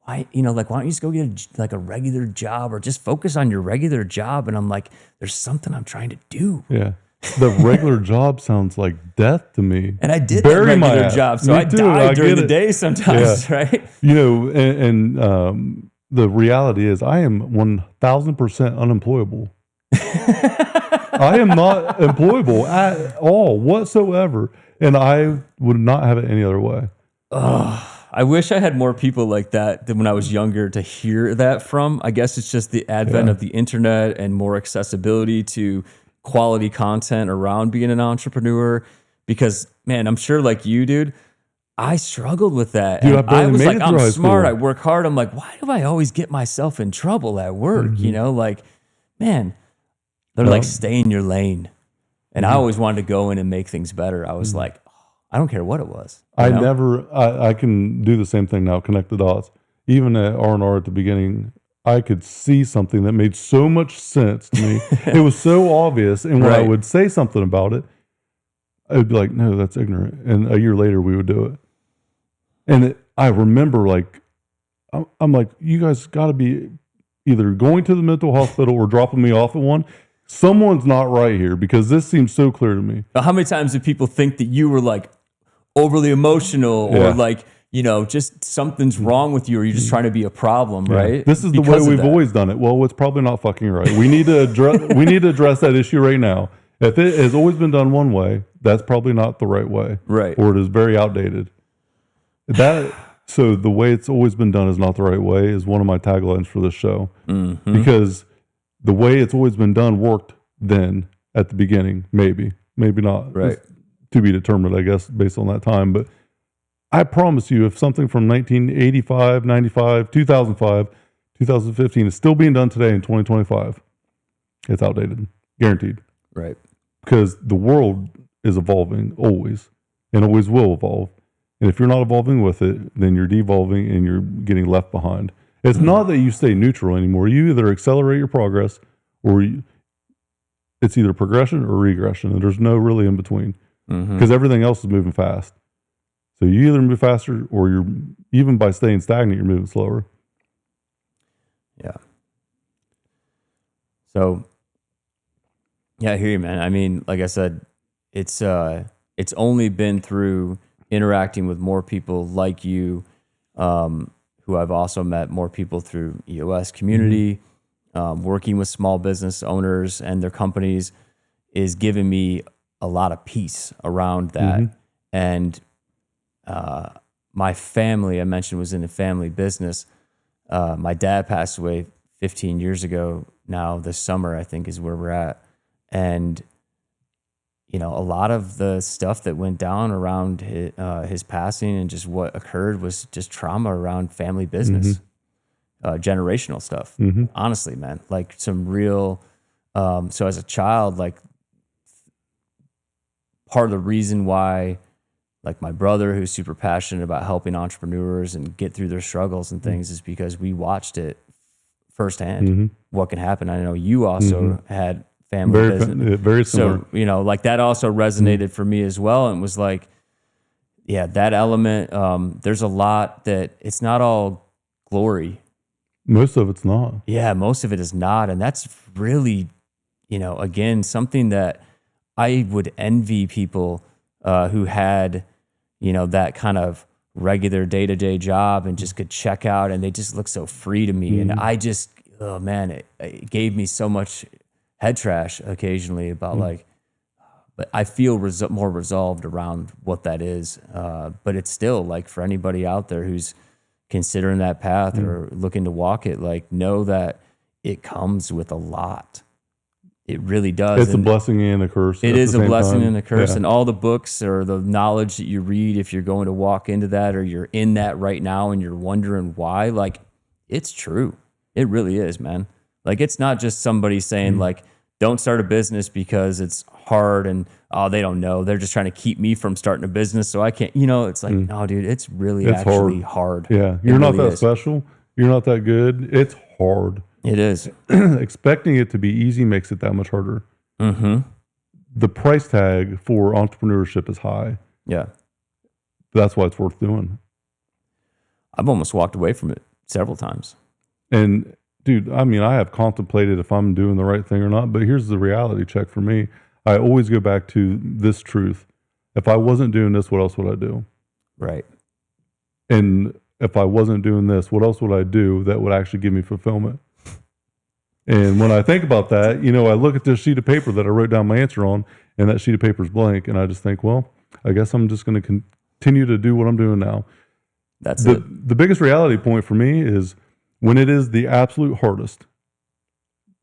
why, like, why don't you just go get a regular job or just focus on your regular job? And I'm like, there's something I'm trying to do. Yeah. The regular job sounds like death to me. And I did Bury that my regular ass. job, so Me I too, died during get the it. day sometimes, right? And the reality is I am 1,000% unemployable. I am not employable at all whatsoever. And I would not have it any other way. I wish I had more people like that than when I was younger to hear that from. I guess it's just the advent of the internet and more accessibility to quality content around being an entrepreneur. Because, man, I'm sure like you, dude, I struggled with that. Dude, And I barely was made like, it I'm through high smart. school. I work hard. I'm like, why do I always get myself in trouble at work? You know, like, man, they're like, stay in your lane. And I always wanted to go in and make things better. I was like, I don't care what it was. You know? I can do the same thing now, connect the dots. Even at R&R at the beginning, I could see something that made so much sense to me. It was so obvious. And when I would say something about it, I would be like, no, that's ignorant. And a year later, we would do it. And I remember like, I'm like, you guys got to be either going to the mental hospital or dropping me off at one. Someone's not right here because this seems so clear to me. How many times do people think that you were like overly emotional or like, just something's wrong with you or you're just trying to be a problem, right? This is the way we've always done it. Well, it's probably not fucking right. We need to address that issue right now. If it has always been done one way, that's probably not the right way. Right. Or it is very outdated. So the way it's always been done is not the right way is one of my taglines for this show. Because the way it's always been done worked then at the beginning, maybe not. Right. It's to be determined, I guess, based on that time. But I promise you, if something from 1985, 95, 2005, 2015 is still being done today in 2025, it's outdated, guaranteed. Right. Because the world is evolving always and always will evolve. And if you're not evolving with it, then you're devolving and you're getting left behind. It's not that you stay neutral anymore. You either accelerate your progress or it's either progression or regression. And there's no really in between because everything else is moving fast. So you either move faster or you're, even by staying stagnant, you're moving slower. Yeah. So, yeah, I hear you, man. I mean, like I said, it's only been through interacting with more people like you, who I've also met more people through EOS community, working with small business owners and their companies is giving me a lot of peace around that. And my family, I mentioned, was in the family business. My dad passed away 15 years ago now this summer, I think is where we're at. And a lot of the stuff that went down around his passing and just what occurred was just trauma around family business, generational stuff. Honestly, man, like some real. So as a child, like part of the reason why, like my brother, who's super passionate about helping entrepreneurs and get through their struggles and things, is because we watched it firsthand. What can happen. I know you also had family business. Very similar. So, like that also resonated for me as well. And was like, yeah, that element, there's a lot that it's not all glory. Most of it's not. Yeah, most of it is not. And that's really, again, something that I would envy people who had, that kind of regular day-to-day job and just could check out and they just look so free to me. And I just, oh man, it gave me so much head trash occasionally about like, but I feel more resolved around what that is. But it's still like for anybody out there who's considering that path or looking to walk it, like know that it comes with a lot. It really does. It's a blessing and a curse. It at is the a same blessing time. and a curse. Yeah. And all the books or the knowledge that you read, if you're going to walk into that or you're in that right now and you're wondering why, like, it's true. It really is, man. Like, it's not just somebody saying, like, don't start a business because it's hard and, oh, they don't know. They're just trying to keep me from starting a business so I can't, it's like, no, dude, it's really It's actually hard. Yeah. It You're not really that is. special. You're not that good. It's hard. It is. Expecting it to be easy makes it that much harder. Mm-hmm. The price tag for entrepreneurship is high. Yeah. That's why it's worth doing. I've almost walked away from it several times. And dude, I mean, I have contemplated if I'm doing the right thing or not, but here's the reality check for me. I always go back to this truth. If I wasn't doing this, what else would I do? Right. And if I wasn't doing this, what else would I do that would actually give me fulfillment? And when I think about that, I look at this sheet of paper that I wrote down my answer on, and that sheet of paper is blank. And I just think, well, I guess I'm just going to continue to do what I'm doing now. That's it. The biggest reality point for me is when it is the absolute hardest.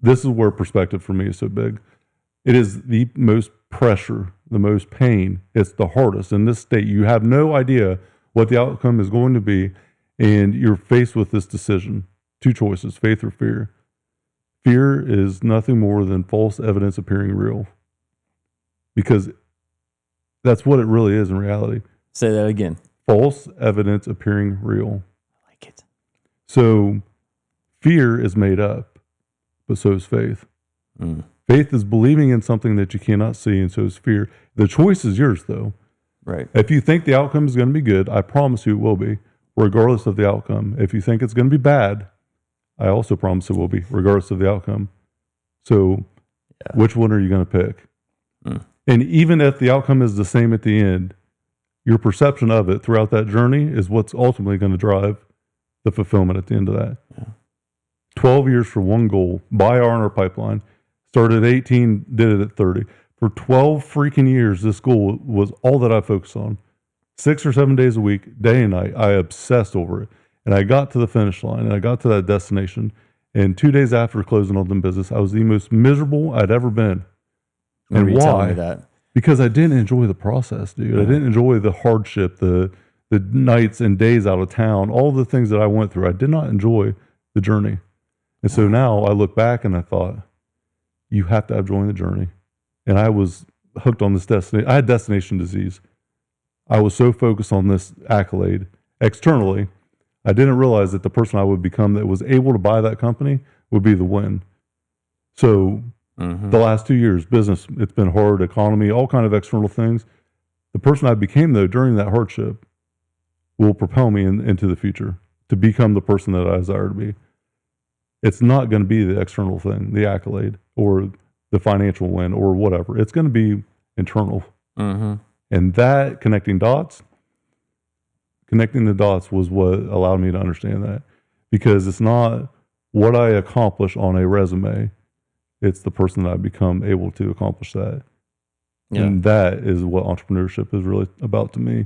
This is where perspective for me is so big. It is the most pressure, the most pain. It's the hardest. In this state, you have no idea what the outcome is going to be, and you're faced with this decision. Two choices, faith or fear. Fear is nothing more than false evidence appearing real. Because that's what it really is in reality. Say that again. False evidence appearing real. I like it. So fear is made up, but so is faith. Faith is believing in something that you cannot see, and so is fear. The choice is yours, though. Right. If you think the outcome is going to be good, I promise you it will be, regardless of the outcome. If you think it's going to be bad, I also promise it will be, regardless of the outcome. So, which one are you going to pick? And even if the outcome is the same at the end, your perception of it throughout that journey is what's ultimately going to drive the fulfillment at the end of that. 12 years for one goal, buy our pipeline. Started at 18, did it at 30. For 12 freaking years, this goal was all that I focused on. 6 or 7 days a week, day and night, I obsessed over it. And I got to the finish line and I got to that destination. And 2 days after closing on the business, I was the most miserable I'd ever been. Remember And you telling why? me that. Because I didn't enjoy the process, dude. I didn't enjoy the hardship, the nights and days out of town, all the things that I went through. I did not enjoy the journey. And so now I look back and I thought, you have to have joy in the journey. And I was hooked on this destination. I had destination disease. I was so focused on this accolade externally, I didn't realize that the person I would become that was able to buy that company would be the win. So the last 2 years, business, it's been hard, economy, all kind of external things. The person I became, though, during that hardship will propel me into the future to become the person that I desire to be. It's not going to be the external thing, the accolade or the financial win or whatever. It's going to be internal. And that connecting the dots was what allowed me to understand that, because it's not what I accomplish on a resume. It's the person that I become able to accomplish that. Yeah. And that is what entrepreneurship is really about to me.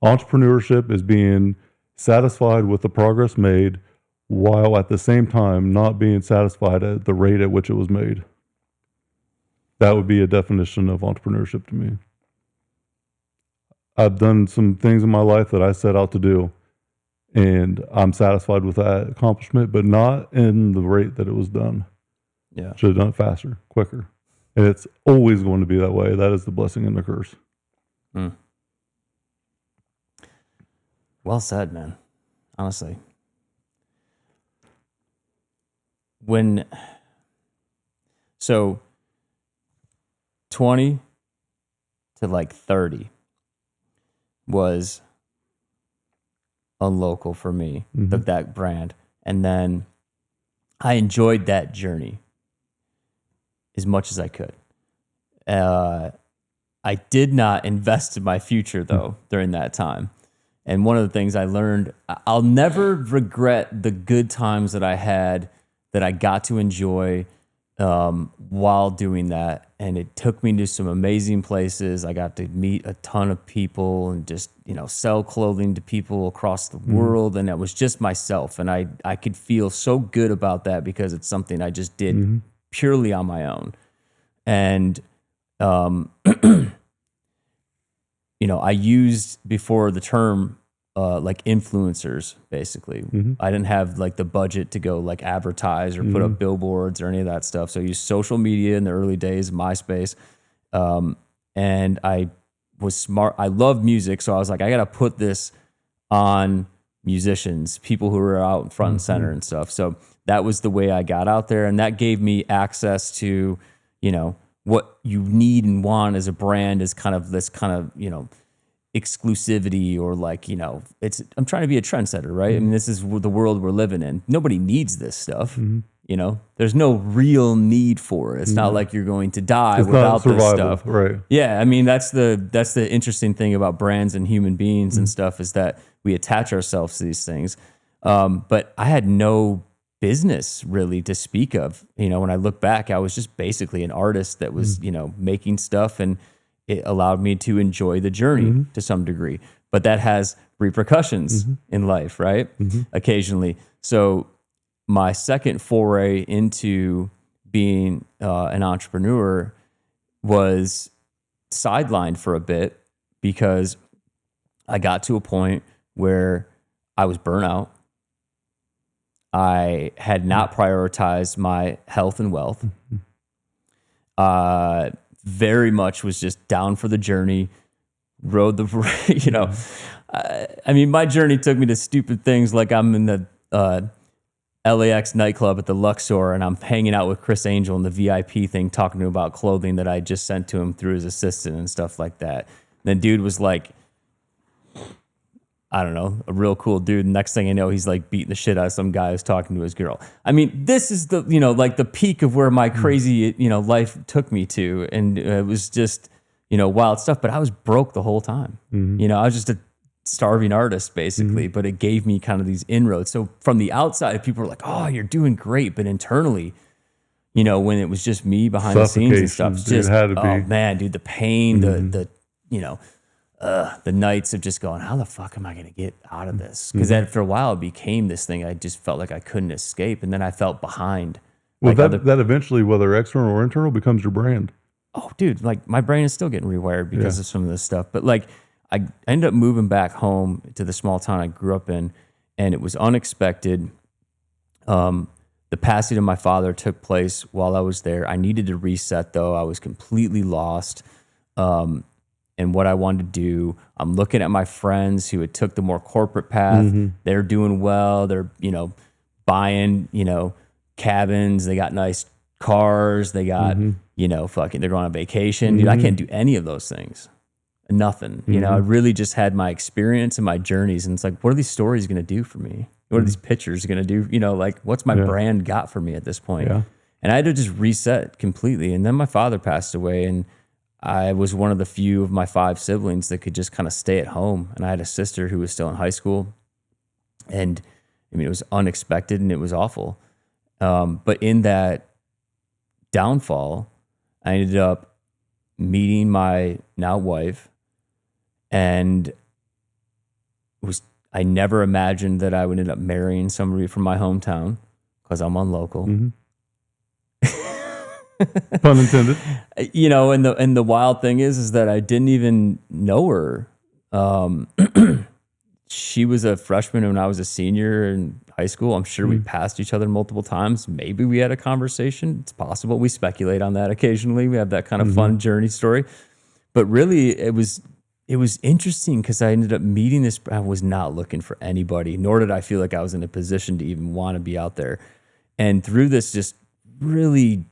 Entrepreneurship is being satisfied with the progress made while at the same time not being satisfied at the rate at which it was made. That would be a definition of entrepreneurship to me. I've done some things in my life that I set out to do, and I'm satisfied with that accomplishment, but not in the rate that it was done. Yeah. Should have done it faster, quicker. And it's always going to be that way. That is the blessing and the curse. Well said, man. Honestly. 20 to like 30 was unlocal for me, that brand. And then I enjoyed that journey as much as I could. I did not invest in my future, though, during that time. And one of the things I learned, I'll never regret the good times that I had, that I got to enjoy while doing that. And it took me to some amazing places. I got to meet a ton of people and just, sell clothing to people across the world. And it was just myself. And I could feel so good about that because it's something I just did purely on my own. And, I used before the term like influencers, basically. I didn't have like the budget to go like advertise or put up billboards or any of that stuff. So I used social media in the early days, MySpace. And I was smart. I love music. So I was like, I got to put this on musicians, people who are out in front and center and stuff. So that was the way I got out there. And that gave me access to, what you need and want as a brand is kind of this kind of, exclusivity, or like, I'm trying to be a trendsetter, right? I mean, this is the world we're living in. Nobody needs this stuff. There's no real need for it. It's not like you're going to die It's without not survival, this stuff. right? Yeah. I mean, that's the interesting thing about brands and human beings and stuff, is that we attach ourselves to these things. But I had no business really to speak of. When I look back, I was just basically an artist that was, making stuff, and it allowed me to enjoy the journey to some degree. But that has repercussions in life, right? Occasionally. So my second foray into being an entrepreneur was sidelined for a bit, because I got to a point where I was burnout. I had not prioritized my health and wealth. Very much was just down for the journey, rode the, I mean, my journey took me to stupid things like I'm in the LAX nightclub at the Luxor, and I'm hanging out with Chris Angel in the VIP thing, talking to him about clothing that I just sent to him through his assistant and stuff like that. And then dude was like, I don't know, a real cool dude. Next thing I know, he's like beating the shit out of some guy who's talking to his girl. I mean, this is the, like the peak of where my crazy, life took me to. And it was just, wild stuff, but I was broke the whole time. I was just a starving artist basically, but it gave me kind of these inroads. So from the outside, people were like, oh, you're doing great. But internally, when it was just me behind the scenes and stuff, Dude, just, had to be. oh man, dude, the pain, the nights of just going, how the fuck am I going to get out of this? Because after a while, it became this thing I just felt like I couldn't escape. And then I felt behind. Well, Like that eventually, whether external or internal, becomes your brand. oh, dude, like my brain is still getting rewired because of some of this stuff. But like I ended up moving back home to the small town I grew up in, and it was unexpected. The passing of my father took place while I was there. I needed to reset though. I was completely lost. And what I wanted to do, I'm looking at my friends who had took the more corporate path. They're doing well. They're, buying, cabins. They got nice cars. They got, fucking, they're going on vacation. Dude, I can't do any of those things. Nothing. I really just had my experience and my journeys. And it's like, what are these stories going to do for me? What are these pictures going to do? Like what's my brand got for me at this point? Yeah. And I had to just reset completely. And then my father passed away, and I was one of the few of my 5 siblings that could just kind of stay at home. And I had a sister who was still in high school. And I mean, it was unexpected and it was awful. But in that downfall, I ended up meeting my now wife, and I never imagined that I would end up marrying somebody from my hometown, because I'm unlocal. Pun intended. And the wild thing is that I didn't even know her. She was a freshman when I was a senior in high school. I'm sure we passed each other multiple times. Maybe we had a conversation. It's possible. We speculate on that occasionally. We have that kind of fun journey story. But really, it was interesting because I ended up meeting this. I was not looking for anybody, nor did I feel like I was in a position to even want to be out there. And through this just really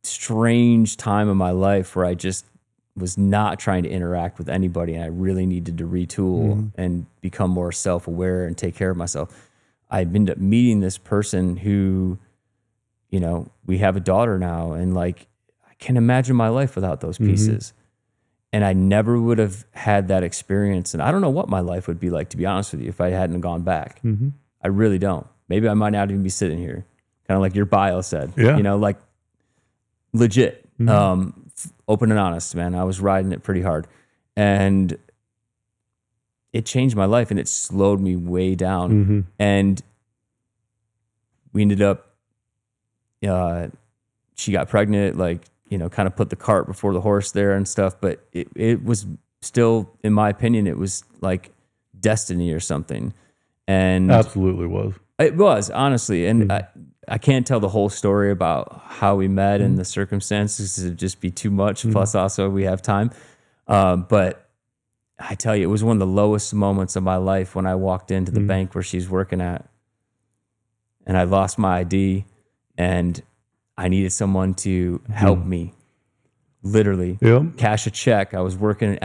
strange time in my life where I just was not trying to interact with anybody, and I really needed to retool and become more self-aware and take care of myself. I ended up meeting this person who, we have a daughter now, and like I can't imagine my life without those pieces. And I never would have had that experience. And I don't know what my life would be like, to be honest with you, if I hadn't gone back. I really don't. Maybe I might not even be sitting here, kind of like your bio said. Yeah. Like legit, open and honest, man. I was riding it pretty hard, and it changed my life, and it slowed me way down. And we ended up, she got pregnant, like, kind of put the cart before the horse there and stuff. But it was still, in my opinion, it was like destiny or something. And Absolutely was. it was, honestly. And I can't tell the whole story about how we met and the circumstances. It'd just be too much. Plus, also, we have time. But I tell you, it was one of the lowest moments of my life when I walked into the bank where she's working at. And I lost my ID, and I needed someone to help me, literally Yep. cash a check. I was working,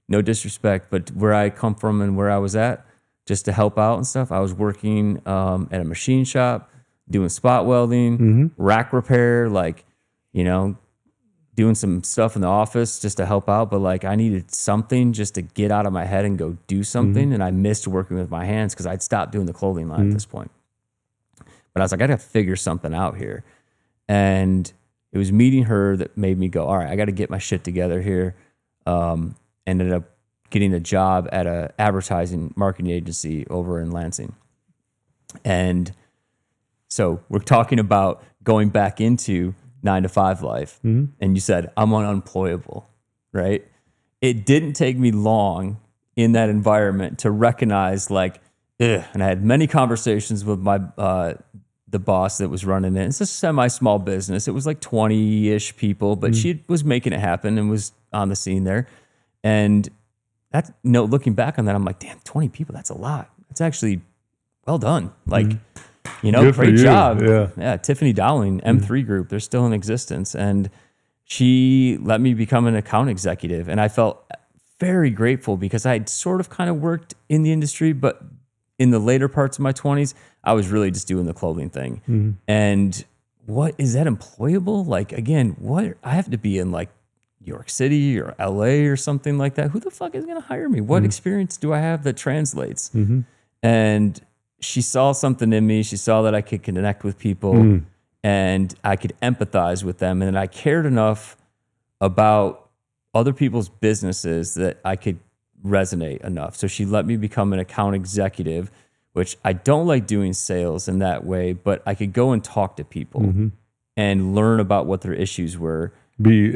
no disrespect, but where I come from and where I was at, just to help out and stuff, I was working at a machine shop, doing spot welding, rack repair, like, doing some stuff in the office just to help out. But like, I needed something just to get out of my head and go do something. And I missed working with my hands because I'd stopped doing the clothing line at this point. But I was like, I got to figure something out here. And it was meeting her that made me go, all right, I got to get my shit together here. Ended up getting a job at a advertising marketing agency over in Lansing. And so we're talking about going back into 9-to-5 life. And you said, I'm unemployable, right? It didn't take me long in that environment to recognize like, ugh. And I had many conversations with my, the boss that was running it. It's a semi-small business. It was like 20-ish people, but she was making it happen and was on the scene there. And that's, looking back on that, I'm like, damn, 20 people, that's a lot. It's actually well done. Like, Good for great you. job. Yeah. Tiffany Dowling, M3 Group, they're still in existence. And she let me become an account executive. And I felt very grateful because I had sort of kind of worked in the industry, but in the later parts of my 20s, I was really just doing the clothing thing. And what is that employable? Like, again, what I have to be in like New York City or LA or something like that. Who the fuck is going to hire me? What experience do I have that translates? And she saw something in me. She saw that I could connect with people and I could empathize with them. And I cared enough about other people's businesses that I could resonate enough. So she let me become an account executive, which I don't like doing sales in that way, but I could go and talk to people and learn about what their issues were. Be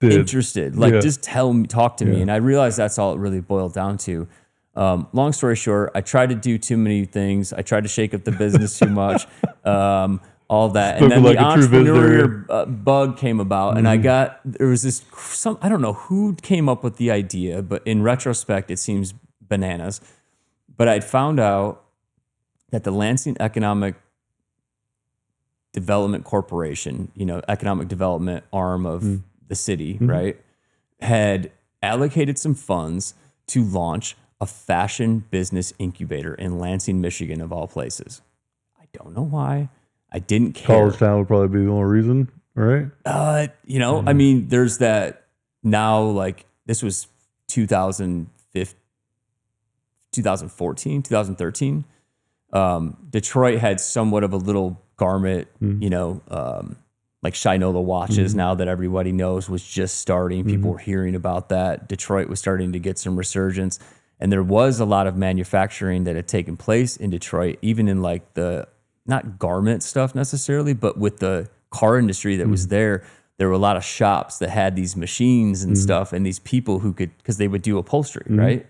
Interested. Like, just talk to me. And I realized that's all it really boiled down to. Long story short, I tried to do too many things. I tried to shake up the business too much, all that. And then Spoken the like a true entrepreneur visitor. bug came about, and there was I don't know who came up with the idea, but in retrospect, it seems bananas. But I'd found out that the Lansing Economic Development Corporation, economic development arm of the city, right, had allocated some funds to launch a fashion business incubator in Lansing, Michigan, of all places. I don't know why. I didn't care. College Town would probably be the only reason, right? I mean, there's that now, like, this was 2014, 2013. Detroit had somewhat of a little garment, like Shinola watches now that everybody knows was just starting. People were hearing about that. Detroit was starting to get some resurgence. And there was a lot of manufacturing that had taken place in Detroit, even in like the, not garment stuff necessarily, but with the car industry that was there were a lot of shops that had these machines and stuff and these people who could, because they would do upholstery, right?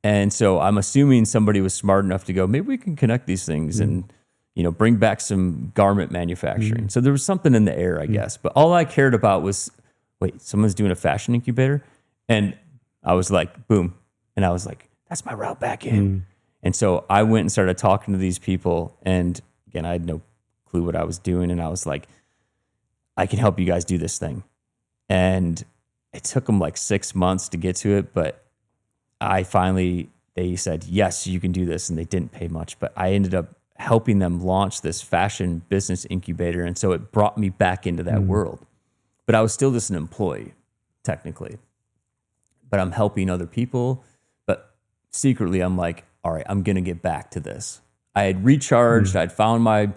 And so I'm assuming somebody was smart enough to go, maybe we can connect these things and, bring back some garment manufacturing. So there was something in the air, I guess. But all I cared about was, wait, someone's doing a fashion incubator? And I was like, boom. And I was like, that's my route back in. And so I went and started talking to these people. And again, I had no clue what I was doing. And I was like, I can help you guys do this thing. And it took them like 6 months to get to it. But they said, yes, you can do this. And they didn't pay much. But I ended up helping them launch this fashion business incubator. And so it brought me back into that world. But I was still just an employee, technically. But I'm helping other people. But secretly, I'm like, all right, I'm going to get back to this. I had recharged. I'd found my,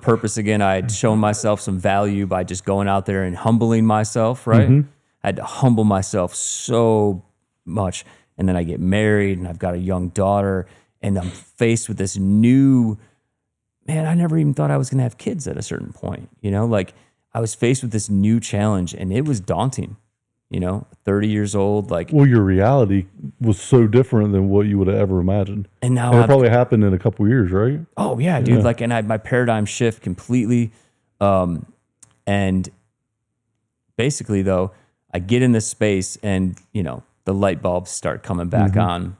purpose again. I had shown myself some value by just going out there and humbling myself, right? I had to humble myself so much. And then I get married and I've got a young daughter and I'm faced with this new, man, I never even thought I was going to have kids at a certain point. Like I was faced with this new challenge, and it was daunting. 30 years old, like, Well, your reality was so different than what you would have ever imagined. and now And it I've, probably happened in a couple years, right? oh yeah, dude, like, and I had my paradigm shift completely. And basically though, I get in this space and, the light bulbs start coming back on.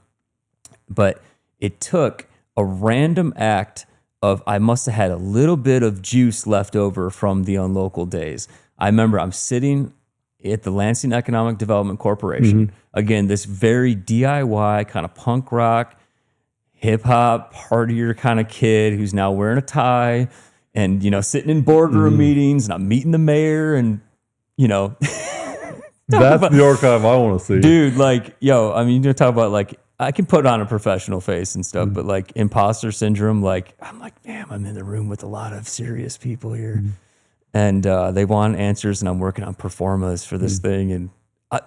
But it took a random act of, I must have had a little bit of juice left over from the unlocal days. I remember I'm sitting at the Lansing Economic Development Corporation. Again, this very DIY kind of punk rock, hip hop, partier kind of kid who's now wearing a tie and, sitting in boardroom meetings, and I'm meeting the mayor and, That's the archive I want to see. dude, like, yo, I mean, you talk about, like, I can put on a professional face and stuff, but like imposter syndrome, like, I'm like, damn, I'm in the room with a lot of serious people here. And they want answers, and I'm working on performas for this thing, and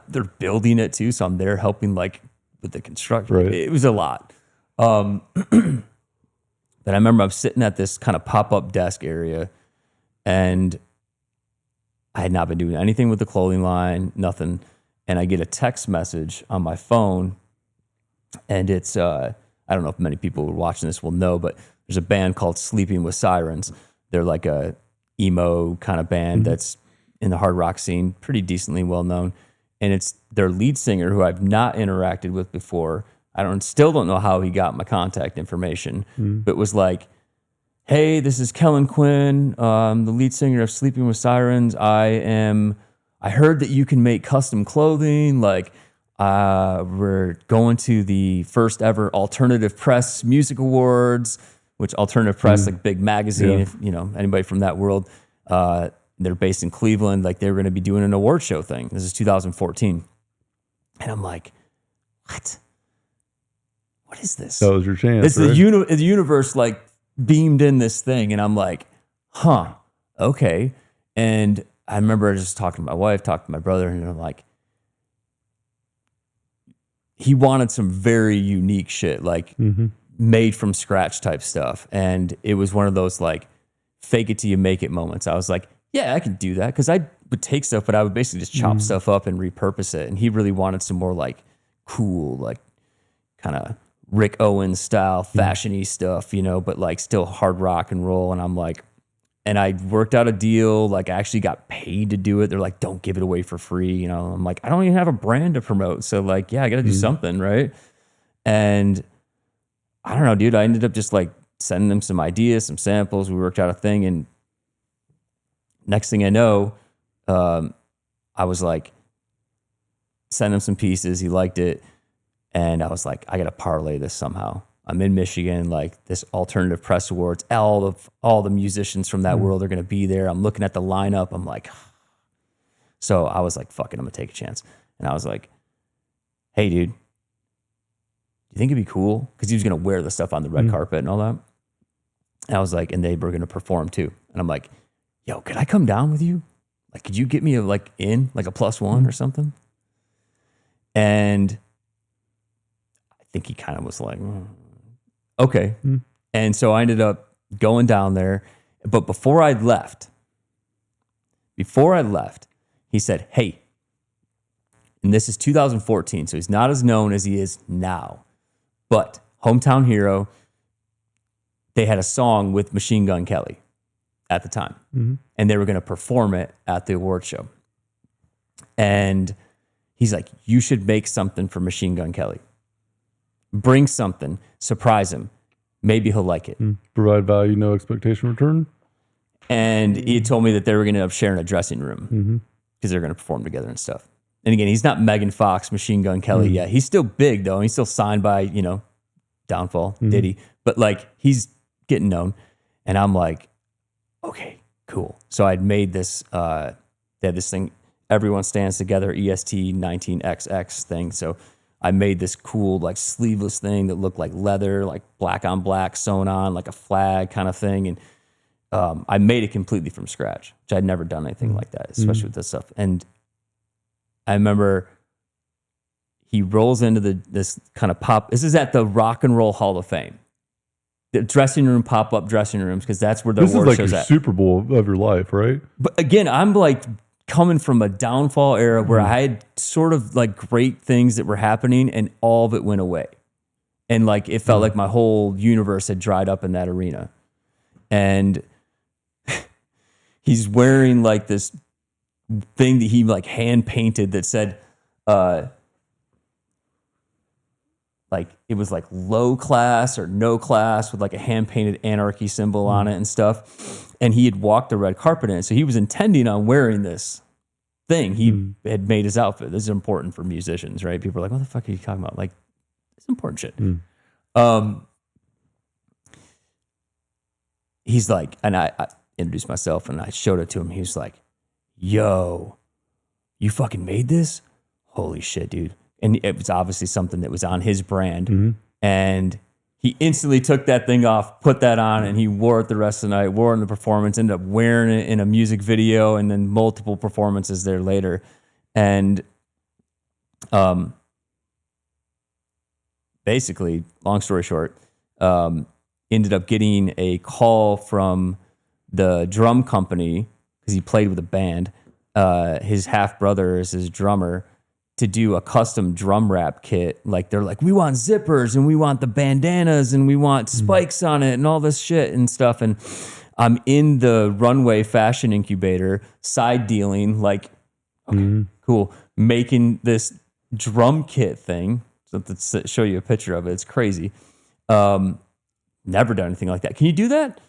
they're building it too. So I'm there helping, like, with the construction. Right. It was a lot. But I remember I'm sitting at this kind of pop-up desk area, and I had not been doing anything with the clothing line, nothing. And I get a text message on my phone, and it's, I don't know if many people who are watching this will know, but there's a band called Sleeping with Sirens. They're like a emo kind of band that's in the hard rock scene, pretty decently well known. And it's their lead singer, who I've not interacted with before. Still don't know how he got my contact information, but was like, hey, this is Kellen Quinn, the lead singer of Sleeping with Sirens. I heard that you can make custom clothing. Like, we're going to the first ever Alternative Press Music Awards, which Alternative Press, like, big magazine, if anybody from that world, they're based in Cleveland. Like, they were going to be doing an award show thing. This is 2014. And I'm like, what is this? That was your chance. It's right? the universe, like, beamed in this thing, and I'm like, huh, okay. And I remember just talking to my wife, talking to my brother, and I'm like, he wanted some very unique shit, like made from scratch type stuff. And it was one of those, like, fake it till you make it moments. I was like, yeah, I can do that, because I would take stuff, but I would basically just chop stuff up and repurpose it. And he really wanted some more, like, cool, like, kind of Rick Owens style fashion-y stuff, but, like, still hard rock and roll. And I'm like, and I worked out a deal, like, I actually got paid to do it. They're like, don't give it away for free. I'm like, I don't even have a brand to promote. So, like, yeah, I got to do something, right? And I don't know, dude, I ended up just, like, sending them some ideas, some samples. We worked out a thing. And next thing I know, I was like, send him some pieces. He liked it. And I was like, I got to parlay this somehow. I'm in Michigan, like, this Alternative Press Awards. All the musicians from that world are going to be there. I'm looking at the lineup. I'm like, so I was like, fuck it, I'm going to take a chance. And I was like, hey, dude, do you think it'd be cool? Because he was going to wear the stuff on the red carpet and all that. And I was like, and they were going to perform too. And I'm like, yo, could I come down with you? Like, could you get me a +1 or something? And I think he kind of was like, okay. And so I ended up going down there. But before I left, he said, hey, and this is 2014, so he's not as known as he is now, but Hometown Hero, they had a song with Machine Gun Kelly at the time, and they were going to perform it at the award show. And he's like, you should make something for Machine Gun Kelly. Bring something, surprise him. Maybe he'll like it. Provide value, no expectation return. And he told me that they were going to end up sharing a dressing room because they're going to perform together and stuff. And again, he's not Megan Fox, Machine Gun Kelly yet. He's still big, though. He's still signed by, Downfall, Diddy. But, like, he's getting known. And I'm like, okay, cool. So I'd made this, they had this thing, Everyone Stands Together, EST 19XX thing. So I made this cool, like, sleeveless thing that looked like leather, like black on black sewn on, like a flag kind of thing. And I made it completely from scratch, which I'd never done anything like that, especially with this stuff. And I remember he rolls into this kind of pop. This is at the Rock and Roll Hall of Fame. the dressing room, pop-up dressing rooms, because that's where the This is award like shows your at. Super Bowl of your life, right? But again, I'm like coming from a downfall era where I had sort of like great things that were happening and all of it went away. And like it felt like my whole universe had dried up in that arena. And he's wearing like this thing that he like hand painted that said, like it was like low class or no class with like a hand painted anarchy symbol on it and stuff. And he had walked the red carpet in it. So he was intending on wearing this thing. He had made his outfit. This is important for musicians, right? People are like, what the fuck are you talking about? Like, it's important shit. He's like, and I introduced myself and I showed it to him. He was like, yo, you fucking made this? Holy shit, dude. And it was obviously something that was on his brand. And he instantly took that thing off, put that on, and he wore it the rest of the night, wore it in the performance, ended up wearing it in a music video and then multiple performances there later. And basically, long story short, ended up getting a call from the drum company because he played with a band. His half brother is his drummer, to do a custom drum wrap kit. Like they're like, we want zippers and we want the bandanas and we want spikes on it and all this shit and stuff. And I'm in the runway fashion incubator side dealing, like, okay, cool, making this drum kit thing. So to show you a picture of it, it's crazy. Never done anything like that. Can you do that?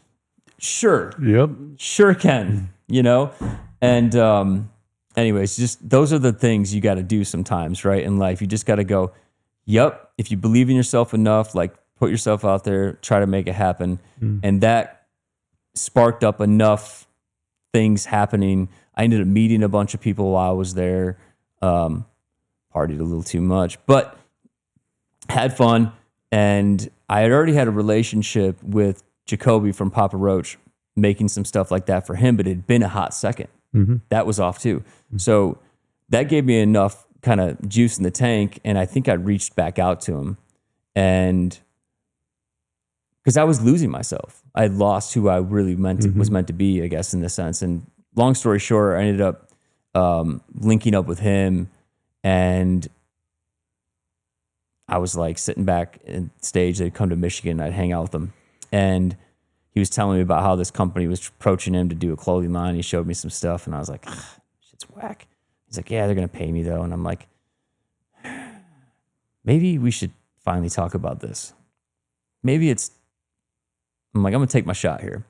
Sure. Yep. Sure can, you know? And anyways, just those are the things you got to do sometimes, right? In life, you just got to go, yep, if you believe in yourself enough, like put yourself out there, try to make it happen. And that sparked up enough things happening. I ended up meeting a bunch of people while I was there, partied a little too much, but had fun. And I had already had a relationship with Jacoby from Papa Roach, making some stuff like that for him, but it had been a hot second. That was off too. So that gave me enough kind of juice in the tank. And I think I reached back out to him, and because I was losing myself, I had lost who I really was meant to be, I guess, in this sense. And long story short, I ended up linking up with him, and I was like sitting back in stage. They'd come to Michigan, I'd hang out with them. And he was telling me about how this company was approaching him to do a clothing line. He showed me some stuff, and I was like, shit's whack. He's like, yeah, they're going to pay me though. And I'm like, maybe we should finally talk about this. I'm like, I'm going to take my shot here.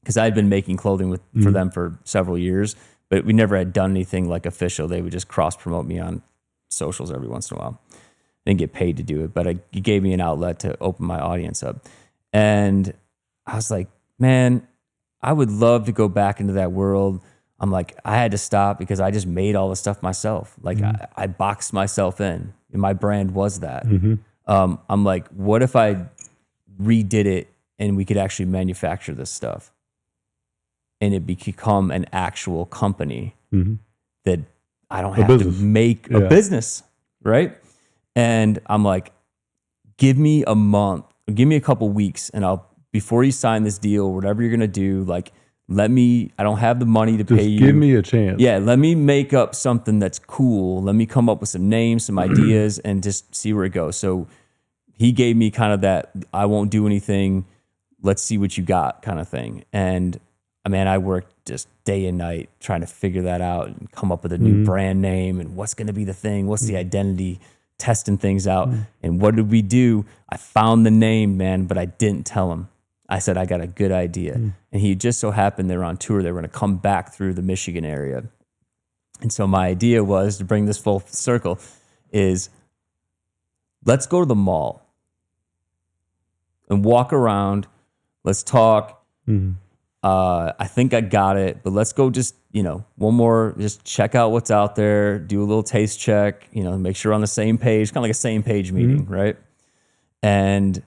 Because I had been making clothing for them for several years, but we never had done anything like official. They would just cross promote me on socials every once in a while. I didn't get paid to do it, but it gave me an outlet to open my audience up. And I was like, man, I would love to go back into that world. I'm like, I had to stop because I just made all the stuff myself. Like I boxed myself in, and my brand was that. I'm like, what if I redid it and we could actually manufacture this stuff and it become an actual company that I don't have to make a business, right? And I'm like, give me a month, give me a couple weeks, and before you sign this deal, whatever you're going to do, like, I don't have the money to pay you. Just give me a chance. Yeah, let me make up something that's cool. Let me come up with some names, some ideas, and just see where it goes. So he gave me kind of that, I won't do anything, let's see what you got kind of thing. And I worked just day and night trying to figure that out and come up with a new brand name and what's going to be the thing, what's the identity, testing things out. And what did we do? I found the name, man, but I didn't tell him. I said, I got a good idea. And he just so happened they were on tour. They were going to come back through the Michigan area. And so my idea was, to bring this full circle, is let's go to the mall and walk around. Let's talk. I think I got it, but let's go just, one more, just check out what's out there, do a little taste check, make sure we're on the same page, kind of like a same page meeting, right? And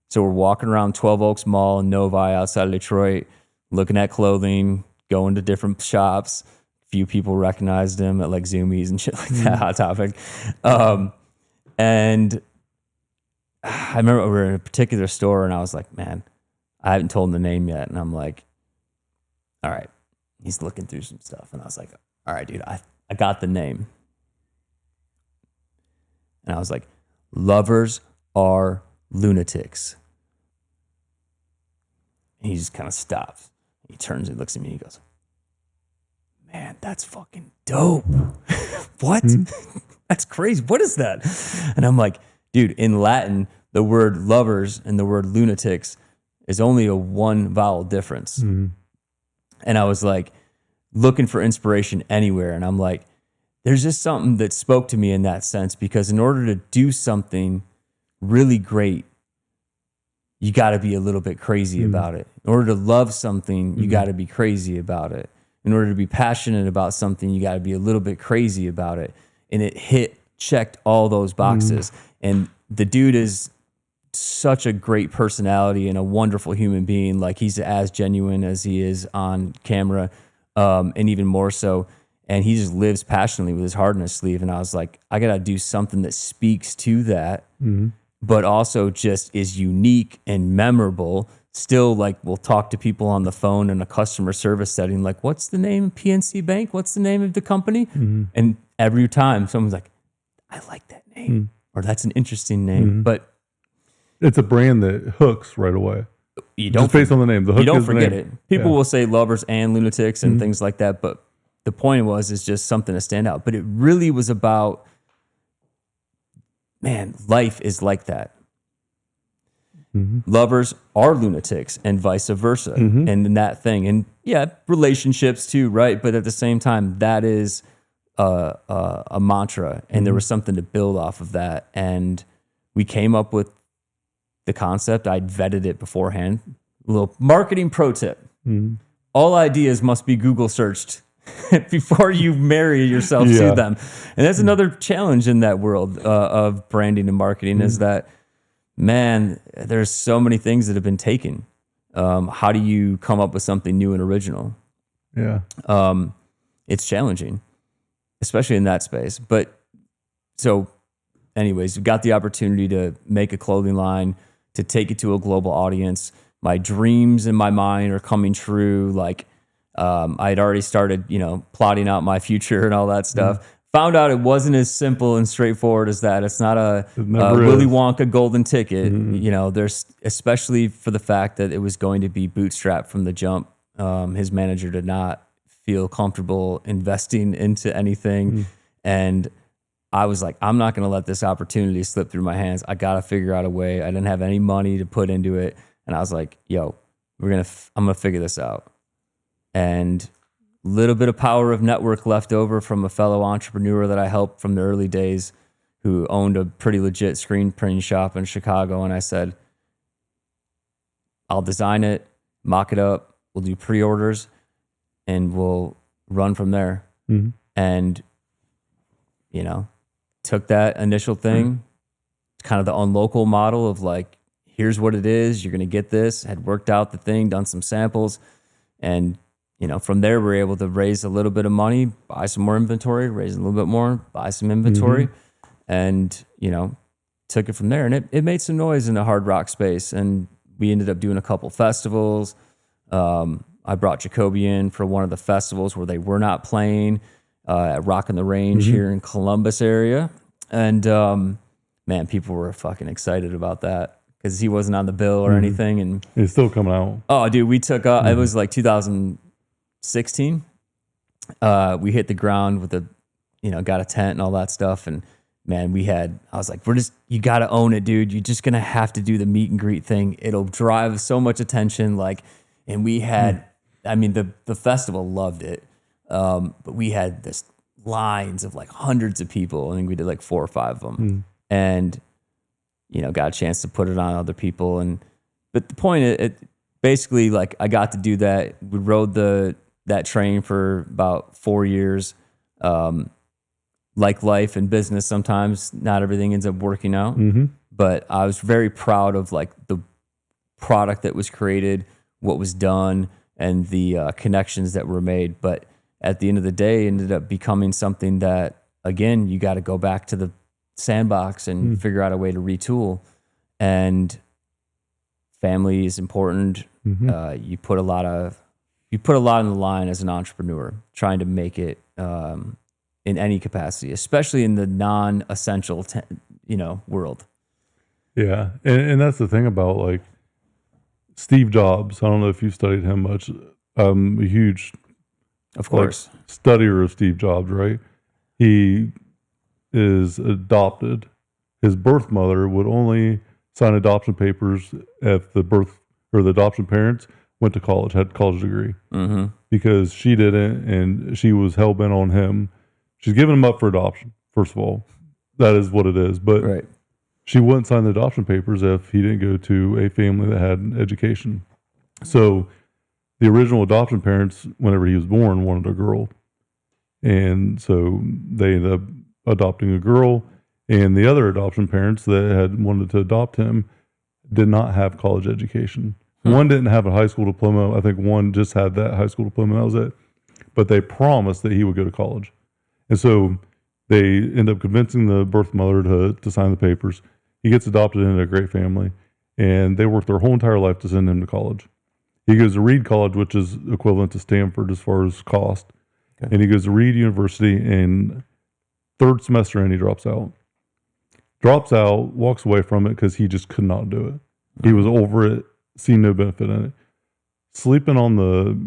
so we're walking around 12 Oaks Mall in Novi outside of Detroit, looking at clothing, going to different shops. A few people recognized him at like Zoomies and shit like that, Hot Topic. And I remember we were in a particular store and I was like, man, I haven't told him the name yet. And I'm like, all right, he's looking through some stuff. And I was like, all right, dude, I got the name. And I was like, lovers are lunatics. And he just kind of stops. He turns and looks at me and he goes, man, that's fucking dope. What? That's crazy. What is that? And I'm like, dude, in Latin, the word lovers and the word lunatics is only a one vowel difference. And I was like looking for inspiration anywhere. And I'm like, there's just something that spoke to me in that sense, because in order to do something really great, you got to be a little bit crazy about it. In order to love something, you got to be crazy about it. In order to be passionate about something, you got to be a little bit crazy about it. And it checked all those boxes. And the dude is such a great personality and a wonderful human being. Like, he's as genuine as he is on camera, and even more so. And he just lives passionately with his heart on his sleeve. And I was like, I got to do something that speaks to that, but also just is unique and memorable. Still, like, we'll talk to people on the phone in a customer service setting, like, what's the name of PNC Bank? What's the name of the company? And every time someone's like, I like that name, or that's an interesting name. But it's a brand that hooks right away. You don't Just based on the name. The hook you don't is the forget name. it. People will say lovers and lunatics and things like that, but the point is just something to stand out. But it really was about, man, life is like that. Lovers are lunatics and vice versa. And in that thing. And yeah, relationships too, right? But at the same time, that is a mantra. And there was something to build off of that. And we came up with the concept. I'd vetted it beforehand. A little marketing pro tip. All ideas must be Google searched before you marry yourself to them. And that's another challenge in that world of branding and marketing, is that, man, there's so many things that have been taken. How do you come up with something new and original? Yeah. It's challenging, especially in that space. But so anyways, we got the opportunity to make a clothing line, to take it to a global audience. My dreams in my mind are coming true. Like, I had already started, plotting out my future and all that stuff. Found out it wasn't as simple and straightforward as that. It's not a Willy Wonka golden ticket. There's, especially for the fact that it was going to be bootstrapped from the jump. His manager did not feel comfortable investing into anything. And I was like, I'm not going to let this opportunity slip through my hands. I got to figure out a way. I didn't have any money to put into it. And I was like, yo, I'm going to figure this out. And little bit of power of network left over from a fellow entrepreneur that I helped from the early days, who owned a pretty legit screen printing shop in Chicago. And I said, I'll design it, mock it up, we'll do pre-orders, and we'll run from there. And, took that initial thing, kind of the unlocal model of like, here's what it is, you're going to get this, had worked out the thing, done some samples. And from there, we're able to raise a little bit of money, buy some more inventory, raise a little bit more, buy some inventory, and, took it from there. And it made some noise in the hard rock space. And we ended up doing a couple festivals. I brought Jacoby in for one of the festivals where they were not playing at Rock in the Range here in Columbus area. And, man, people were fucking excited about that, because he wasn't on the bill or anything. And It's still coming out. oh, dude, we took it was like 2016. We hit the ground with got a tent and all that stuff. And man, I was like, you got to own it, dude. You're just going to have to do the meet and greet thing. It'll drive so much attention. And we had, the festival loved it. But we had this lines of like hundreds of people. I think we did like 4 or 5 of them. And, got a chance to put it on other people. But the point, it basically, like, I got to do that. We rode that train for about 4 years. Like life and business, sometimes not everything ends up working out. But I was very proud of like the product that was created, what was done, and the connections that were made. But at the end of the day, it ended up becoming something that, again, you got to go back to the sandbox and figure out a way to retool. and family is important. You put a lot on the line as an entrepreneur, trying to make it in any capacity, especially in the non-essential, world. Yeah. And that's the thing about like Steve Jobs. I don't know if you studied him much. I'm a huge Of course. studier of Steve Jobs, right? He is adopted. His birth mother would only sign adoption papers if the adoption parents went to college, had a college degree, because she didn't, and she was hell bent on him. She's giving him up for adoption. First of all, that is what it is. But Right. she wouldn't sign the adoption papers if he didn't go to a family that had an education. So the original adoption parents, whenever he was born, wanted a girl. And so they ended up adopting a girl. And the other adoption parents that had wanted to adopt him did not have college education. One didn't have a high school diploma. I think one just had that high school diploma. That was it. But they promised that he would go to college. And so they end up convincing the birth mother to sign the papers. He gets adopted into a great family. And they work their whole entire life to send him to college. He goes to Reed College, which is equivalent to Stanford as far as cost. Okay. And he goes to Reed University, and third semester and he drops out. Walks away from it because he just could not do it. He was over it, seen no benefit in it. Sleeping on the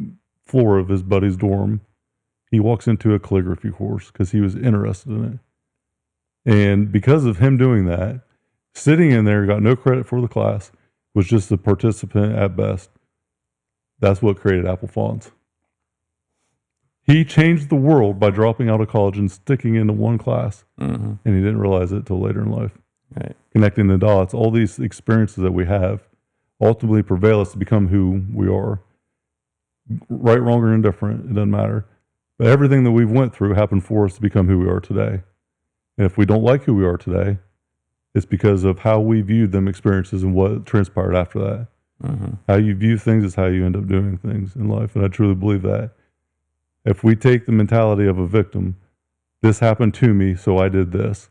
floor of his buddy's dorm, he walks into a calligraphy course because he was interested in it. And because of him doing that, sitting in there, got no credit for the class, was just a participant at best. That's what created Apple Fonts. He changed the world by dropping out of college and sticking into one class. And he didn't realize it till later in life. Right. Connecting the dots, all these experiences that we have ultimately prevail us to become who we are. Right, wrong, or indifferent, it doesn't matter. But everything that we've went through happened for us to become who we are today. And if we don't like who we are today, it's because of how we viewed them experiences and what transpired after that. How you view things is how you end up doing things in life. And I truly believe that. If we take the mentality of a victim, this happened to me, so I did this.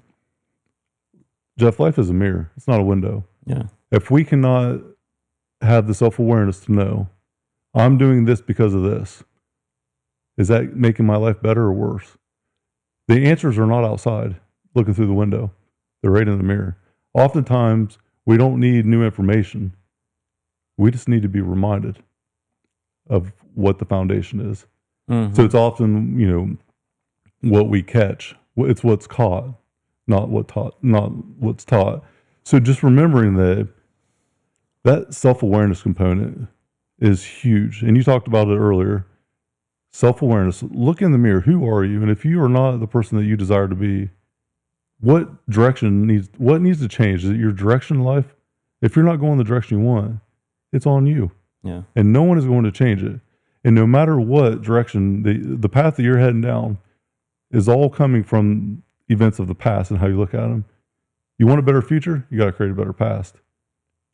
Jeff, life is a mirror. It's not a window. Yeah. If we cannot have the self-awareness to know, I'm doing this because of this, is that making my life better or worse? The answers are not outside looking through the window. They're right in the mirror. Oftentimes, we don't need new information. We just need to be reminded of what the foundation is. So it's often, what we catch. It's what's caught, not what's taught. So just remembering that self-awareness component is huge. And you talked about it earlier. Self-awareness. Look in the mirror. Who are you? And if you are not the person that you desire to be, what needs to change? Is it your direction in life? If you're not going the direction you want, it's on you. Yeah. And no one is going to change it. And no matter what direction, the path that you're heading down is all coming from events of the past and how you look at them. You want a better future? You got to create a better past.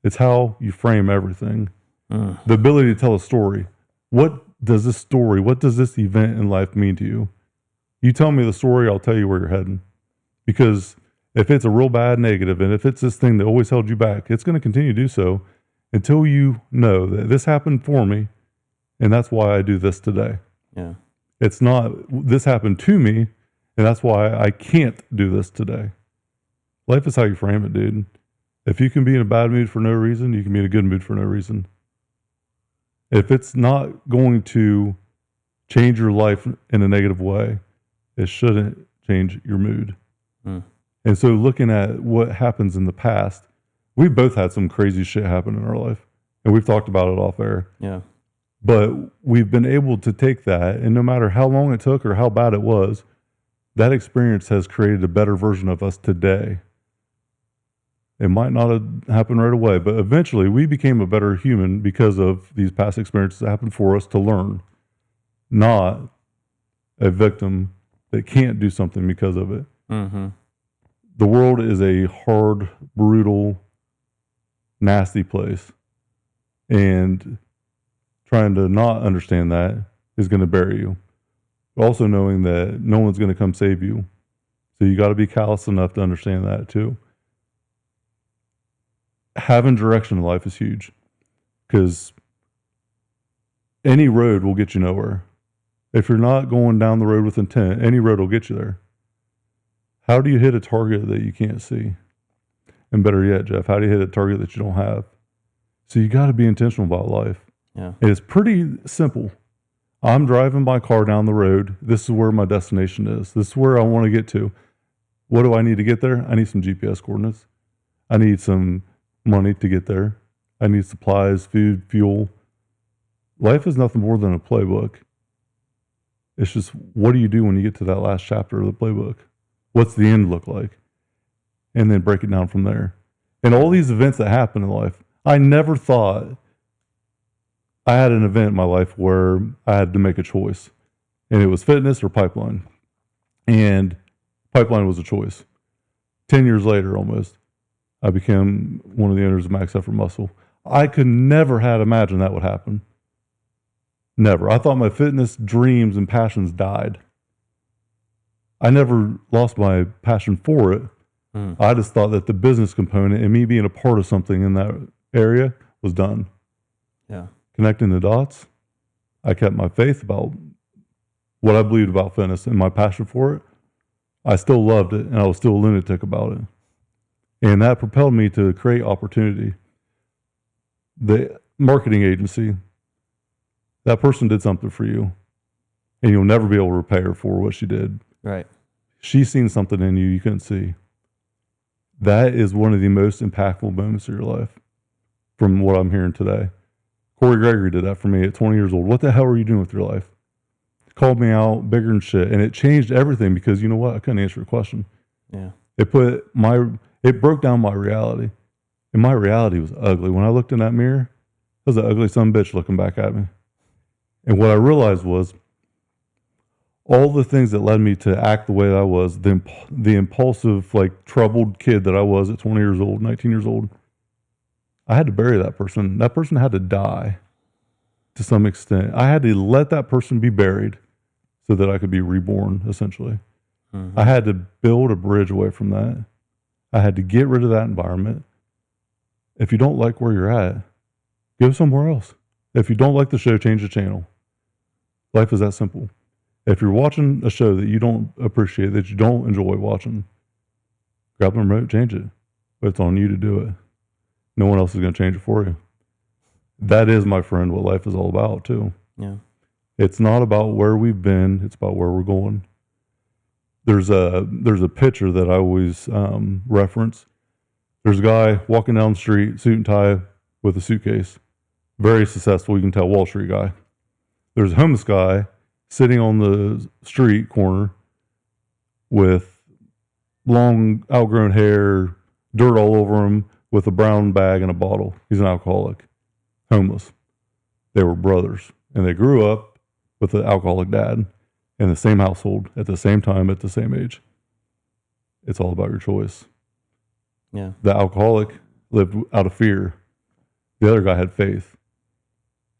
It's how you frame everything. The ability to tell a story. What does this event in life mean to you? You tell me the story, I'll tell you where you're heading. Because if it's a real bad negative, and if it's this thing that always held you back, it's going to continue to do so until you know that this happened for me, and that's why I do this today. Yeah. It's not, this happened to me, and that's why I can't do this today. Life is how you frame it, dude. If you can be in a bad mood for no reason, you can be in a good mood for no reason. If it's not going to change your life in a negative way, it shouldn't change your mood. And so looking at what happens in the past, we've both had some crazy shit happen in our life, and we've talked about it off air. Yeah. But we've been able to take that, and no matter how long it took or how bad it was, that experience has created a better version of us today. It might not have happened right away, but eventually we became a better human because of these past experiences that happened for us to learn, not a victim that can't do something because of it. The world is a hard, brutal, nasty place. And trying to not understand that is going to bury you. Also knowing that no one's going to come save you. So you got to be callous enough to understand that too. having direction in life is huge, because any road will get you nowhere. If you're not going down the road with intent, any road will get you there. How do you hit a target that you can't see? And better yet, Jeff, how do you hit a target that you don't have? So you got to be intentional about life. Yeah. It's pretty simple. I'm driving my car down the road. This is where my destination is. This is where I want to get to. What do I need to get there? I need some GPS coordinates. I need some money to get there. I need supplies, food, fuel. Life is nothing more than a playbook. It's just, what do you do when you get to that last chapter of the playbook? What's the end look like? And then break it down from there. And all these events that happen in life, I never thought I had an event in my life where I had to make a choice. And it was fitness or pipeline. And pipeline was a choice. 10 years later, almost, I became one of the owners of Max Effort Muscle. I could never had imagined that would happen. Never. I thought my fitness dreams and passions died. I never lost my passion for it. I just thought that the business component and me being a part of something in that area was done. Yeah. Connecting the dots, I kept my faith about what I believed about fitness and my passion for it. I still loved it, and I was still a lunatic about it. And that propelled me to create opportunity. The marketing agency, that person did something for you, and you'll never be able to repay her for what she did. Right. She's seen something in you couldn't see. That is one of the most impactful moments of your life, from what I'm hearing today. Corey Gregory did that for me at 20 years old. What the hell are you doing with your life? Called me out bigger than shit, and it changed everything, because you know what? I couldn't answer a question. Yeah. It broke down my reality, and my reality was ugly. When I looked in that mirror, it was an ugly son of a bitch looking back at me. And what I realized was, all the things that led me to act the way that I was, the impulsive, like, troubled kid that I was at 20 years old, 19 years old, I had to bury that person. That person had to die to some extent. I had to let that person be buried so that I could be reborn, essentially. Mm-hmm. I had to build a bridge away from that. I had to get rid of that environment. If you don't like where you're at, go somewhere else. If you don't like the show, change the channel. Life is that simple. If you're watching a show that you don't appreciate, that you don't enjoy watching, grab the remote, change it. But it's on you to do it. No one else is going to change it for you. That is, my friend, what life is all about, too. Yeah. It's not about where we've been. It's about where we're going. There's a picture that I always reference. There's a guy walking down the street, suit and tie, with a suitcase. Very successful. You can tell, Wall Street guy. There's a homeless guy sitting on the street corner with long outgrown hair, dirt all over him, with a brown bag and a bottle. He's an alcoholic, homeless. They were brothers, and they grew up with an alcoholic dad in the same household at the same time at the same age. It's all about your choice. Yeah. The alcoholic lived out of fear. The other guy had faith,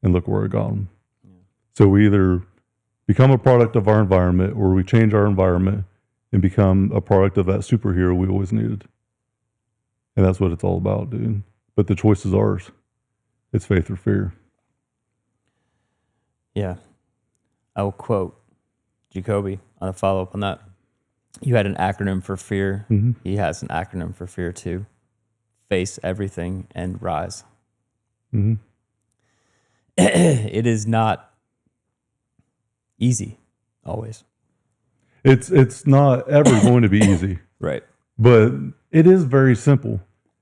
and look where it got him. Yeah. So we either become a product of our environment, or we change our environment and become a product of that superhero we always needed. And that's what it's all about, dude. But the choice is ours. It's faith or fear. Yeah. I will quote Jacoby on a follow-up on that. You had an acronym for fear. Mm-hmm. He has an acronym for fear too. Face everything and rise. Mm-hmm. It is not easy, always. It's not ever going to be easy. Right. But it is very simple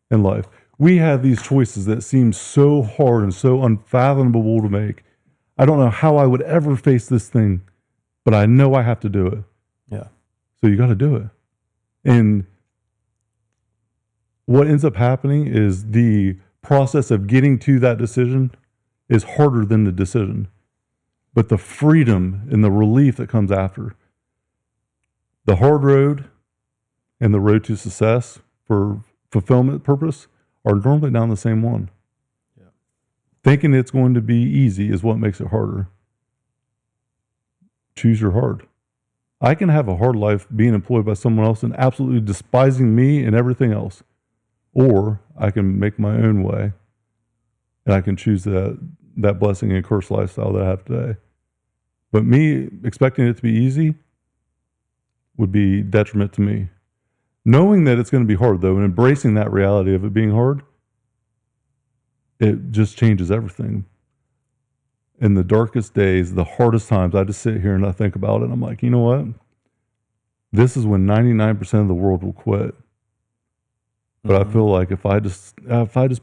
in life. We have these choices that seem so hard and so unfathomable to make. I don't know how I would ever face this thing, but I know I have to do it. Yeah. So you got to do it. And what ends up happening is the process of getting to that decision is harder than the decision. But the freedom and the relief that comes after, the hard road and the road to success for fulfillment purpose are normally down the same one. Yeah. Thinking it's going to be easy is what makes it harder. Choose your hard. I can have a hard life being employed by someone else and absolutely despising me and everything else. or I can make my own way, and I can choose that blessing and curse lifestyle that I have today. But me expecting it to be easy would be detriment to me. Knowing that it's going to be hard, though, and embracing that reality of it being hard, it just changes everything. In the darkest days, the hardest times, I just sit here and I think about it. And I'm like, you know what? This is when 99% of the world will quit. But I feel like if I just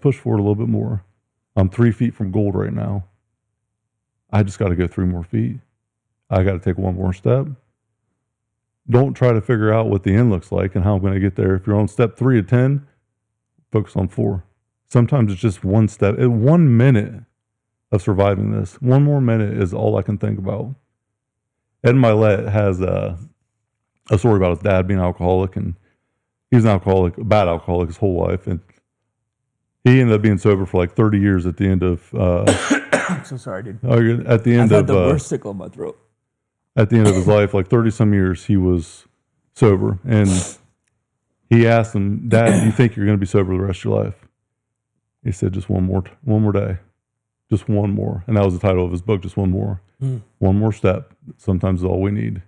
push forward a little bit more, I'm 3 feet from gold right now. I just got to go 3 more feet. I got to take 1 more step. Don't try to figure out what the end looks like and how I'm going to get there. If you're on step 3 of 10, focus on 4. Sometimes it's just 1 step. 1 minute of surviving this. 1 more minute is all I can think about. Ed Milet has a story about his dad being an alcoholic, and he was an alcoholic, a bad alcoholic his whole life, and he ended up being sober for like 30 years at the end of. I'm so sorry, dude. At the end I've of had the worst tickle in my throat. At the end of his life, like 30 some years, he was sober, and he asked him, "Dad, do you think you're going to be sober the rest of your life?" He said, "Just one more day, just one more," and that was the title of his book, "Just one more, one more step." Sometimes is all we need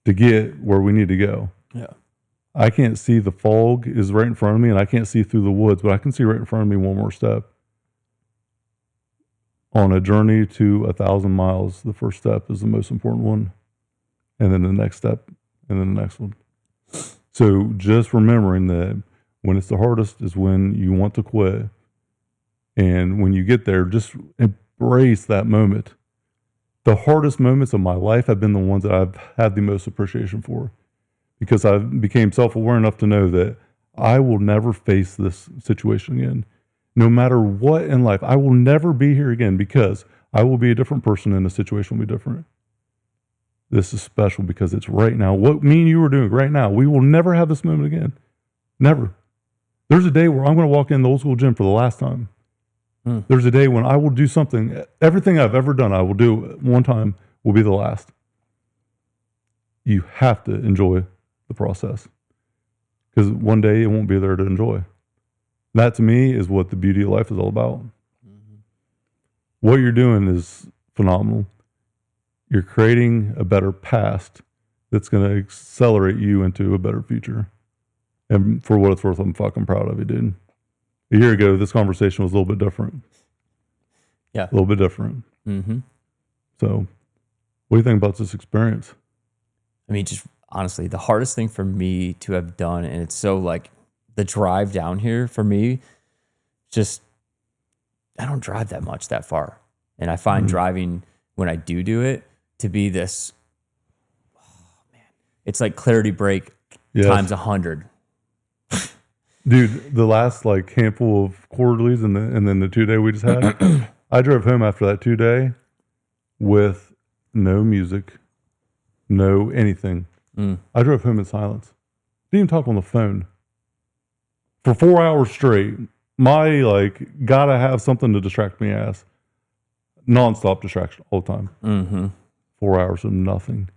to get where we need to go. Yeah. I can't see, the fog is right in front of me, and I can't see through the woods, but I can see right in front of me 1 more step. On a journey to 1,000 miles, the first step is the most important one, and then the next step, and then the next one. So just remembering that when it's the hardest is when you want to quit, and when you get there, just embrace that moment. The hardest moments of my life have been the ones that I've had the most appreciation for, because I became self-aware enough to know that I will never face this situation again. No matter what in life, I will never be here again, because I will be a different person and the situation will be different. This is special because it's right now. What me and you are doing right now, we will never have this moment again. Never. There's a day where I'm going to walk in the old school gym for the last time. There's a day when I will do something. Everything I've ever done, I will do one time, will be the last. You have to enjoy the process, because one day it won't be there to enjoy. That to me is what the beauty of life is all about. What you're doing is phenomenal. You're creating a better past that's going to accelerate you into a better future. And for what it's worth, I'm fucking proud of you, dude. A year ago, this conversation was a little bit different. Yeah. A little bit different. Mm-hmm. So what do you think about this experience? I mean, just honestly, the hardest thing for me to have done, and it's so like the drive down here for me, just, I don't drive that much that far. And I find driving, when I do it, to be this, oh man, it's like clarity break times 100. Dude, the last like handful of quarterlies and then the 2-day we just had, I drove home after that 2-day with no music, no anything. I drove home in silence. Didn't even talk on the phone for 4 hours straight. My like gotta have something to distract me ass. Nonstop distraction all the time. 4 hours of nothing,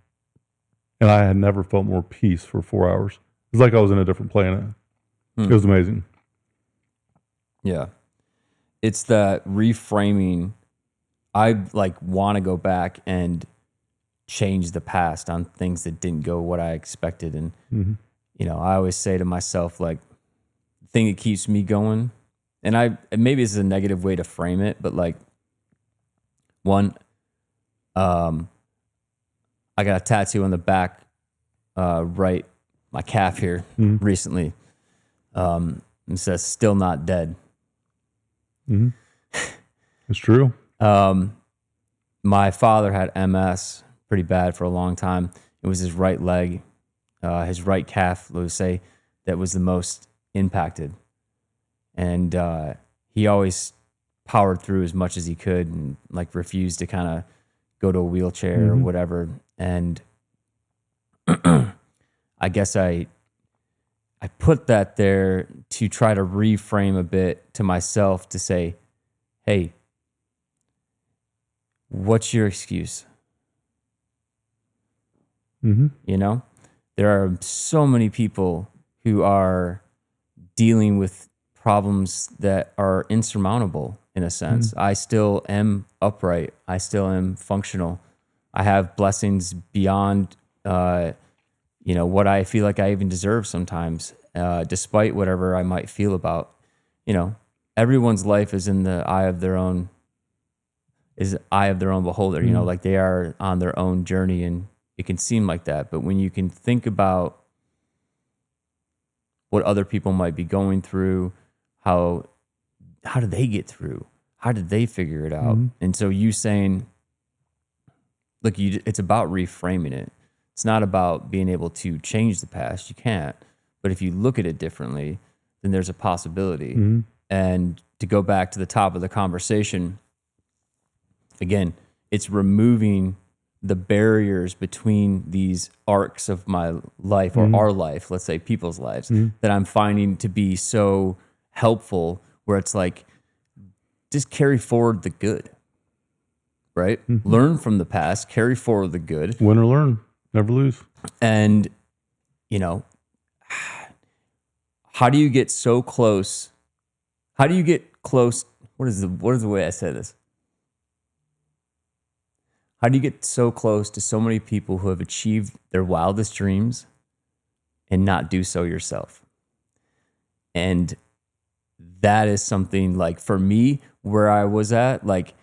and I had never felt more peace for 4 hours. It was like I was in a different planet. It was amazing. Yeah. It's that reframing. I like want to go back and change the past on things that didn't go what I expected. And, you know, I always say to myself, like, the thing that keeps me going, and maybe this is a negative way to frame it, but like, one, I got a tattoo on the back, right, my calf here recently. It says "Still Not Dead." It's true. My father had MS pretty bad for a long time. It was his right leg, his right calf, let's say, that was the most impacted. And he always powered through as much as he could and like refused to kind of go to a wheelchair or whatever. And I guess I put that there to try to reframe a bit to myself to say, hey, what's your excuse? You know, there are so many people who are dealing with problems that are insurmountable in a sense. I still am upright. I still am functional. I have blessings beyond, what I feel like I even deserve sometimes, despite whatever I might feel about, everyone's life is in the eye of their own beholder, like they are on their own journey, and it can seem like that. But when you can think about what other people might be going through, how did they get through? How did they figure it out? And so you saying, look, it's about reframing it. It's not about being able to change the past. You can't. But if you look at it differently, then there's a possibility. And to go back to the top of the conversation, again, it's removing the barriers between these arcs of my life or our life, let's say people's lives, that I'm finding to be so helpful, where it's like, just carry forward the good, right? Learn from the past, carry forward the good. Win or learn, never lose. And, how do you get so close? How do you get close? What is the way I say this? How do you get so close to so many people who have achieved their wildest dreams and not do so yourself? And that is something, like, for me, where I was at, like,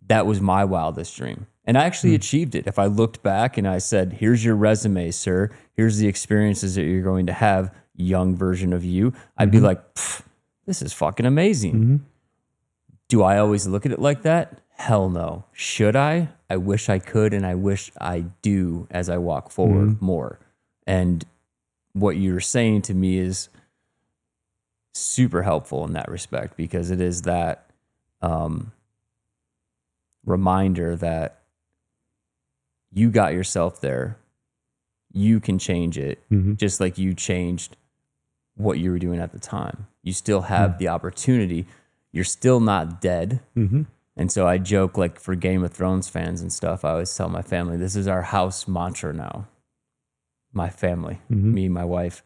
that was my wildest dream. And I actually achieved it. If I looked back and I said, here's your resume, sir, here's the experiences that you're going to have, young version of you, I'd be like, this is fucking amazing. Do I always look at it like that? Hell no. Should I? I wish I could, and I wish I do as I walk forward more. And what you're saying to me is super helpful in that respect, because it is that reminder that you got yourself there. You can change it, just like you changed what you were doing at the time. You still have the opportunity. You're still not dead. And so I joke, like, for Game of Thrones fans and stuff, I always tell my family, this is our house mantra now. My family, me, my wife,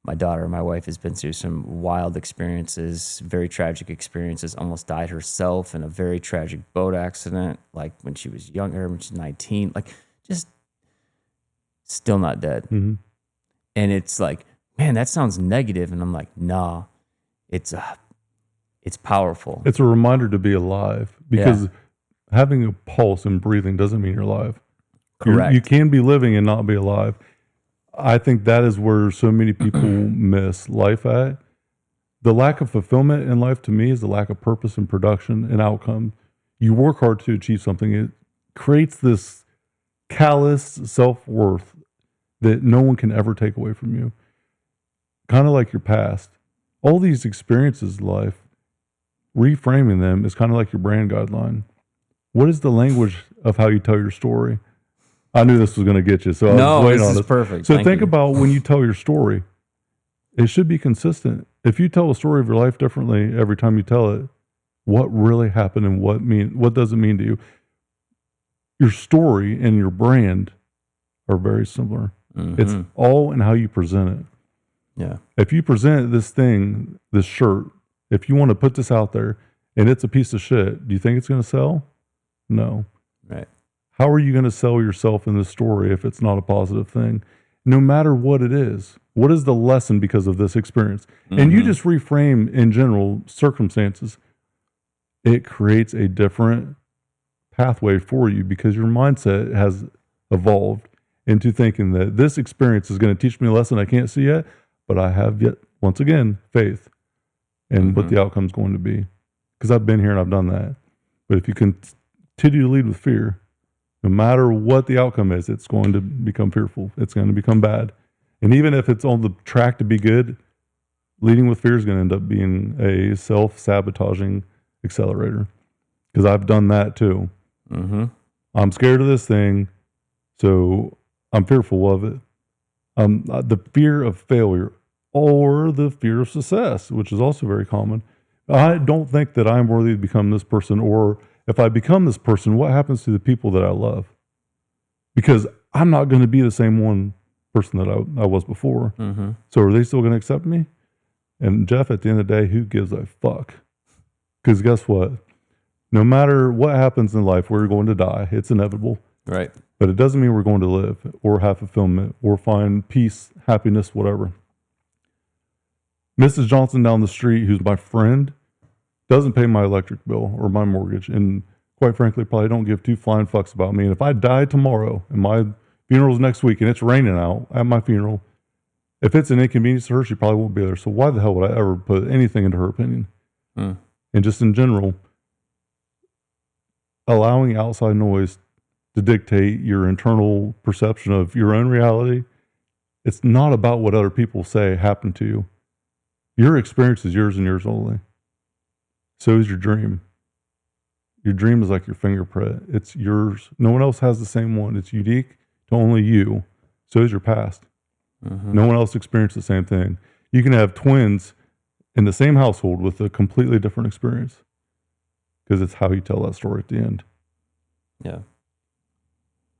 my daughter. My wife has been through some wild experiences, very tragic experiences, almost died herself in a very tragic boat accident, like when she was younger, when she's 19, like, just still not dead. And it's like, man, that sounds negative. And I'm like, nah, it's powerful. It's a reminder to be alive, because having a pulse and breathing doesn't mean you're alive. Correct. You can be living and not be alive. I think that is where so many people miss life at. The lack of fulfillment in life, to me, is the lack of purpose and production and outcome. You work hard to achieve something. It creates this callous self-worth that no one can ever take away from you. Kind of like your past. All these experiences in life, reframing them is kind of like your brand guideline. What is the language of how you tell your story? I knew this was going to get you, so I was waiting on this it. is perfect. So Thank think you. about when you tell your story. It should be consistent. If you tell a story of your life differently every time you tell it, what really happened and what does it mean to you? Your story and your brand are very similar. It's all in how you present it. Yeah. If you present this thing, this shirt, if you want to put this out there and it's a piece of shit, do you think it's going to sell? No. Right. How are you going to sell yourself in this story if it's not a positive thing? No matter what it is. What is the lesson because of this experience? And you just reframe, in general, circumstances. It creates a different pathway for you, because your mindset has evolved into thinking that this experience is going to teach me a lesson I can't see yet, but I have yet, once again, faith in what the outcome is going to be. Because I've been here and I've done that. But if you continue to lead with fear, no matter what the outcome is, it's going to become fearful. It's going to become bad. And even if it's on the track to be good, leading with fear is going to end up being a self-sabotaging accelerator. Because I've done that too. I'm scared of this thing, so I'm fearful of it. The fear of failure or the fear of success, which is also very common. I don't think that I'm worthy to become this person, or if I become this person, what happens to the people that I love? Because I'm not going to be the same person that I was before. So are they still going to accept me? And Jeff, at the end of the day, who gives a fuck? Because guess what? No matter what happens in life, we're going to die. It's inevitable. Right. But it doesn't mean we're going to live or have fulfillment or find peace, happiness, whatever. Mrs. Johnson down the street, who's my friend, doesn't pay my electric bill or my mortgage. And quite frankly, probably don't give two flying fucks about me. And if I die tomorrow and my funeral's next week and it's raining out at my funeral, if it's an inconvenience to her, she probably won't be there. So why the hell would I ever put anything into her opinion? And just in general, allowing outside noise to dictate your internal perception of your own reality, it's not about what other people say happened to you. Your experience is yours and yours only. So is your dream. Your dream is like your fingerprint. It's yours. No one else has the same one. It's unique to only you. So is your past. No one else experienced the same thing. You can have twins in the same household with a completely different experience because it's how you tell that story at the end. Yeah.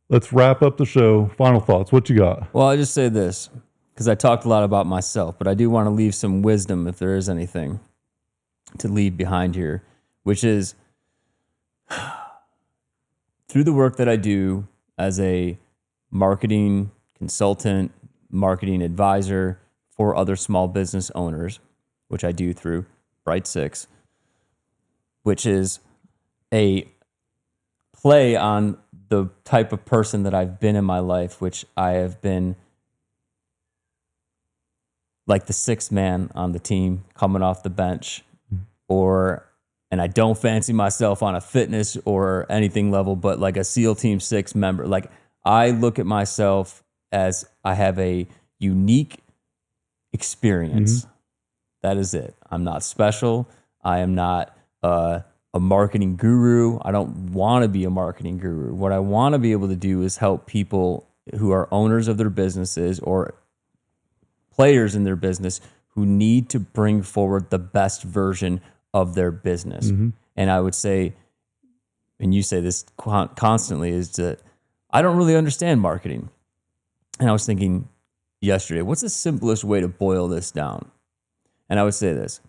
Let's wrap up the show. Final thoughts. What you got? Well, I just say this because I talked a lot about myself, but I do want to leave some wisdom, if there is anything to leave behind here, which is through the work that I do as a marketing consultant, marketing advisor for other small business owners, which I do through Bright Six, which is a play on the type of person that I've been in my life, which I have been like the sixth man on the team coming off the bench, and I don't fancy myself on a fitness or anything level, but like a SEAL Team 6 member. Like, I look at myself as I have a unique experience. That is it. I'm not special. I am not a marketing guru. I don't want to be a marketing guru. What I want to be able to do is help people who are owners of their businesses or players in their business who need to bring forward the best version of their business. And I would say, and you say this constantly, is that I don't really understand marketing. And I was thinking yesterday, what's the simplest way to boil this down? And I would say this: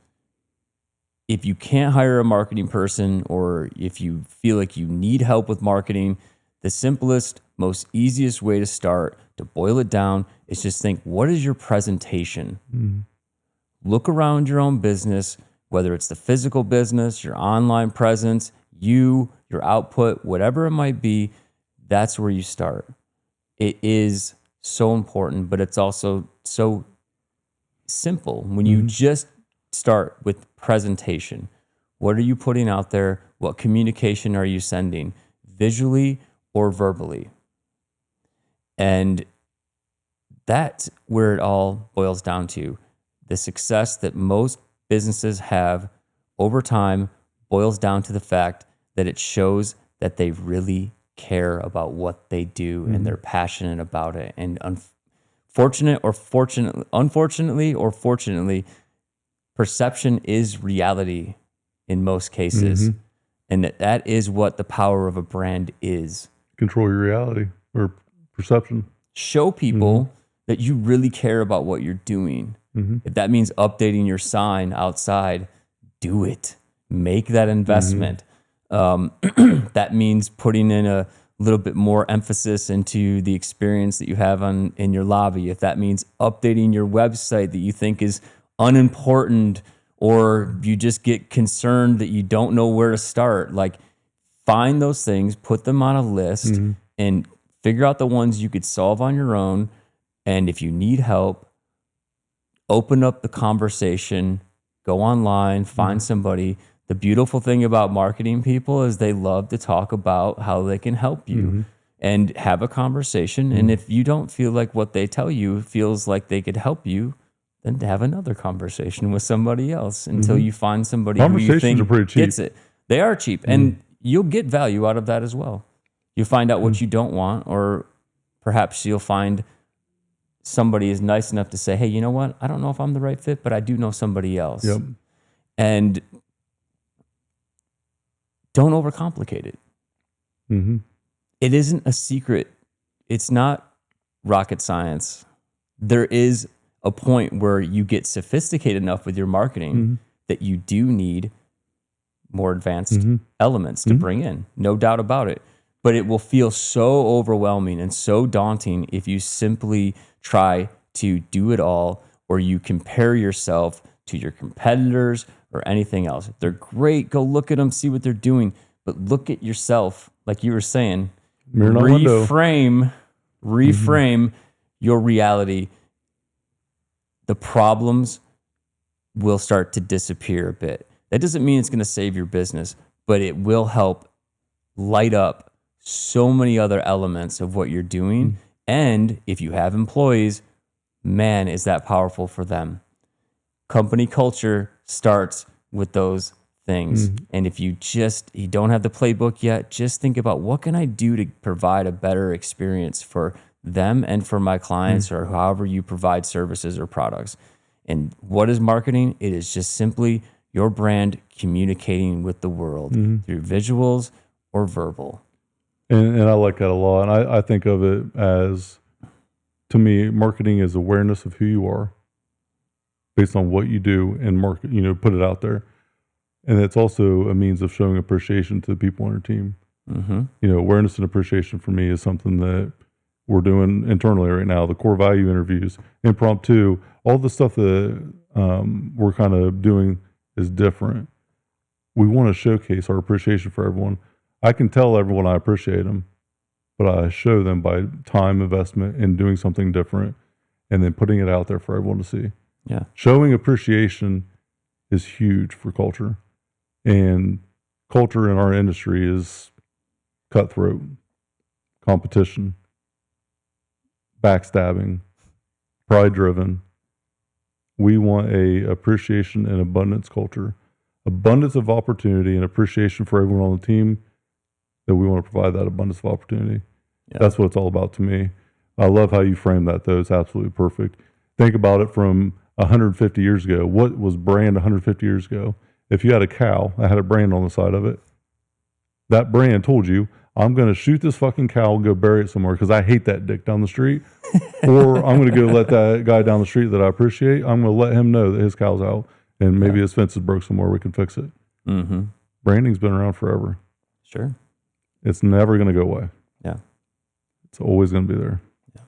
if you can't hire a marketing person, or if you feel like you need help with marketing, the simplest, most easiest way to start, to boil it down, is just think, what is your presentation? Look around your own business, whether it's the physical business, your online presence, your output, whatever it might be. That's where you start. It is so important, but it's also so simple when you just start with presentation. What are you putting out there? What communication are you sending, visually or verbally? And that's where it all boils down to. The success that most businesses have over time boils down to the fact that it shows that they really care about what they do and they're passionate about it. And unfortunately or fortunately, perception is reality in most cases. And that is what the power of a brand is. Control your reality or perception. Show people that you really care about what you're doing. If that means updating your sign outside, do it. Make that investment. That means putting in a little bit more emphasis into the experience that you have in your lobby. If that means updating your website that you think is unimportant, or you just get concerned that you don't know where to start, like, find those things, put them on a list, and figure out the ones you could solve on your own. And if you need help, open up the conversation, go online, find somebody. The beautiful thing about marketing people is they love to talk about how they can help you and have a conversation. And if you don't feel like what they tell you feels like they could help you, then have another conversation with somebody else until you find somebody who you think are pretty cheap. gets it. They are cheap, and you'll get value out of that as well. You find out what you don't want, or perhaps you'll find somebody is nice enough to say, hey, you know what? I don't know if I'm the right fit, but I do know somebody else. And don't overcomplicate it. It isn't a secret. It's not rocket science. There is a point where you get sophisticated enough with your marketing that you do need more advanced elements to bring in. No doubt about it. But it will feel so overwhelming and so daunting if you simply try to do it all, or you compare yourself to your competitors or anything else. If they're great, go look at them, see what they're doing. But look at yourself, like you were saying, Mirror, not window. reframe your reality. The problems will start to disappear a bit. That doesn't mean it's going to save your business, but it will help light up so many other elements of what you're doing. And if you have employees, man, is that powerful for them. Company culture starts with those things. And if you don't have the playbook yet, just think about, what can I do to provide a better experience for them and for my clients, or however you provide services or products. And what is marketing? It is just simply your brand communicating with the world through visuals or verbal. And I like that a lot. And I think of it as, to me, marketing is awareness of who you are based on what you do and market, put it out there. And it's also a means of showing appreciation to the people on your team. Awareness and appreciation for me is something that we're doing internally right now. The core value interviews, impromptu, all the stuff that we're kind of doing is different. We want to showcase our appreciation for everyone. I can tell everyone I appreciate them, but I show them by time investment in doing something different and then putting it out there for everyone to see. Yeah. Showing appreciation is huge for culture. And culture in our industry is cutthroat, competition, backstabbing, pride-driven. We want a appreciation and abundance culture, abundance of opportunity and appreciation for everyone on the team, that we want to provide that abundance of opportunity. Yeah. That's what it's all about to me. I love how you frame that, though. It's absolutely perfect. Think about it from 150 years ago. What was brand 150 years ago? If you had a cow that had a brand on the side of it, that brand told you, I'm going to shoot this fucking cow and go bury it somewhere because I hate that dick down the street. Or I'm going to go let that guy down the street that I appreciate, I'm going to let him know that his cow's out and maybe his fence is broke somewhere, we can fix it. Branding's been around forever. Sure. It's never going to go away. Yeah. It's always going to be there. Yeah.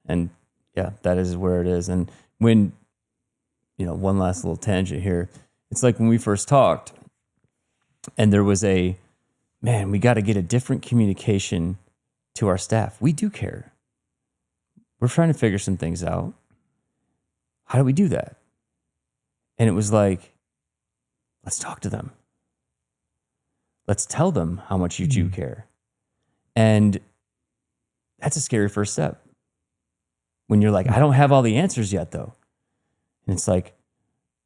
And that is where it is. And when, one last little tangent here, it's like when we first talked and there was we got to get a different communication to our staff. We do care. We're trying to figure some things out. How do we do that? And it was like, let's talk to them. Let's tell them how much you do care. And that's a scary first step. When you're like, I don't have all the answers yet, though. And it's like,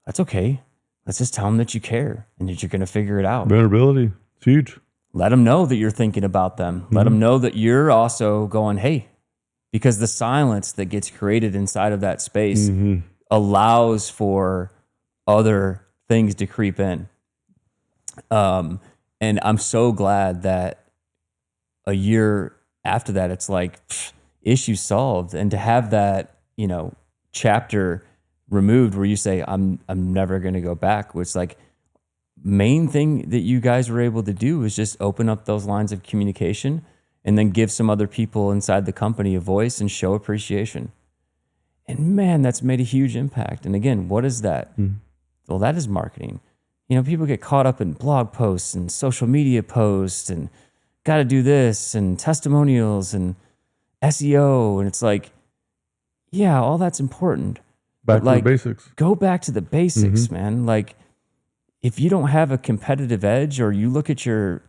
that's okay. Let's just tell them that you care and that you're going to figure it out. Vulnerability. It's huge. Let them know that you're thinking about them. Let them know that you're also going, hey, because the silence that gets created inside of that space allows for other things to creep in. And I'm so glad that a year after that, it's like issue solved. And to have that, chapter removed where you say, I'm never going to go back, which like main thing that you guys were able to do is just open up those lines of communication and then give some other people inside the company a voice and show appreciation. And man, that's made a huge impact. And again, what is that? Well, that is marketing. People get caught up in blog posts and social media posts and got to do this and testimonials and SEO. And it's like, yeah, all that's important. Back to the basics. Go back to the basics, man. Like, if you don't have a competitive edge, or you look at your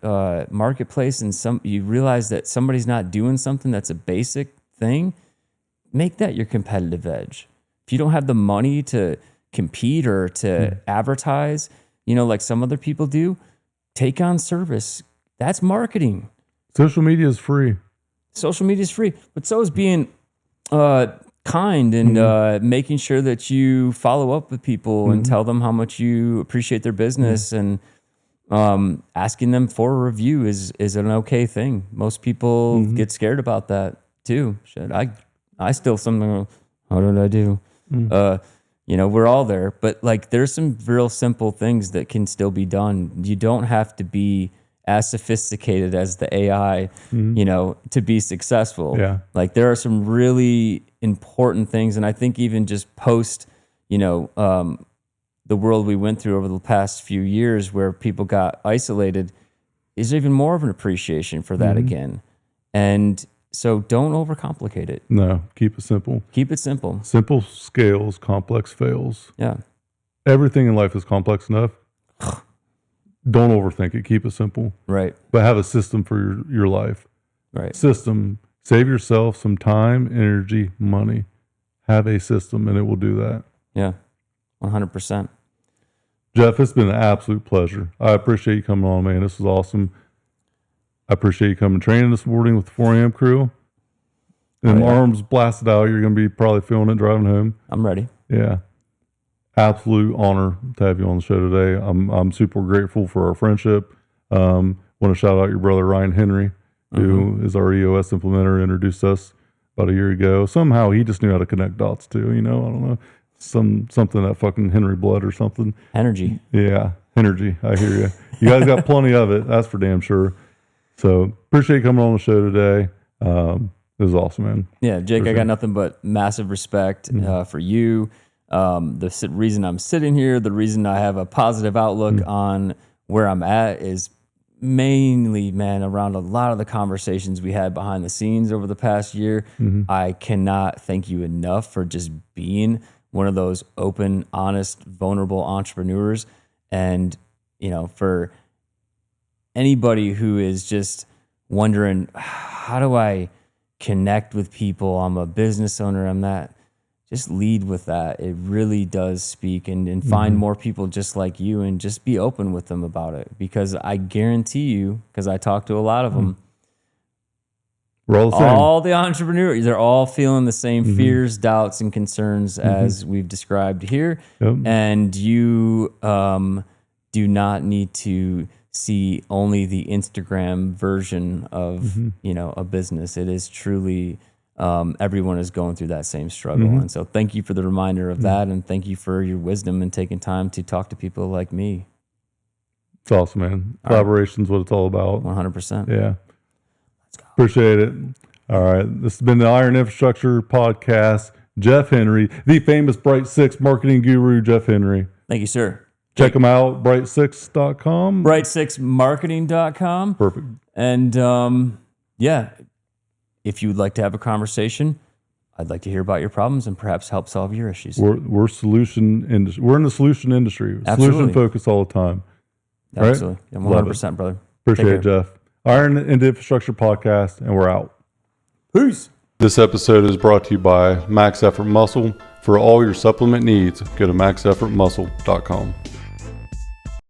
marketplace and you realize that somebody's not doing something that's a basic thing, make that your competitive edge. If you don't have the money to compete or to advertise, like some other people do, take on service. That's marketing. Social media is free. Social media is free, but so is being kind and making sure that you follow up with people and tell them how much you appreciate their business and asking them for a review is an okay thing. Most people get scared about that too. Shit, I still something. How did I do? We're all there, but like there's some real simple things that can still be done. You don't have to be as sophisticated as the AI, to be successful. Yeah. Like there are some really important things. And I think even just post, the world we went through over the past few years where people got isolated is even more of an appreciation for that again. And so don't overcomplicate it. No, keep it simple. Keep it simple. Simple scales, complex fails. Yeah. Everything in life is complex enough. Don't overthink it. Keep it simple. Right. But have a system for your life. Right. System. Save yourself some time, energy, money. Have a system, and it will do that. Yeah. 100%. Jeff, it's been an absolute pleasure. I appreciate you coming on, man. This was awesome. I appreciate you coming training this morning with the 4 a.m. crew. And arms blasted out. You're going to be probably feeling it driving home. I'm ready. Yeah. Absolute honor to have you on the show today. I'm super grateful for our friendship. Want to shout out your brother, Ryan Henry, who is our EOS implementer, introduced us about a year ago. Somehow he just knew how to connect dots too. I don't know. Something that fucking Henry blood or something. Energy. Yeah. Energy. I hear you. You guys got plenty of it. That's for damn sure. So appreciate you coming on the show today. It was awesome, man. Yeah, Jake, I got nothing but massive respect for you. The reason I'm sitting here, the reason I have a positive outlook on where I'm at is mainly, man, around a lot of the conversations we had behind the scenes over the past year. I cannot thank you enough for just being one of those open, honest, vulnerable entrepreneurs. And, for anybody who is just wondering, how do I connect with people? I'm a business owner. I'm not. Just lead with that. It really does speak and find more people just like you and just be open with them about it. Because I guarantee you, because I talk to a lot of them, we're all the same. All the entrepreneurs, they're all feeling the same fears, doubts, and concerns as we've described here. Yep. And you do not need to see only the Instagram version of a business. It is truly everyone is going through that same struggle. And so thank you for the reminder of that, and thank you for your wisdom and taking time to talk to people like me. It's awesome, man. Collaboration's what it's all about. 100%. Yeah. Let's go. Appreciate it. All right. This has been the Iron Infrastructure Podcast. Jeff Henry, the famous Bright Six marketing guru, Jeff Henry. Thank you, sir. Check them out, bright6.com. Bright6marketing.com. Perfect. And if you would like to have a conversation, I'd like to hear about your problems and perhaps help solve your issues. We're solution industry. We're in the solution industry. Absolutely. Solution focus all the time. Absolutely. Right? 100%, brother. Appreciate it, Jeff. Iron and Infrastructure Podcast, and we're out. Peace. This episode is brought to you by Max Effort Muscle. For all your supplement needs, go to maxeffortmuscle.com.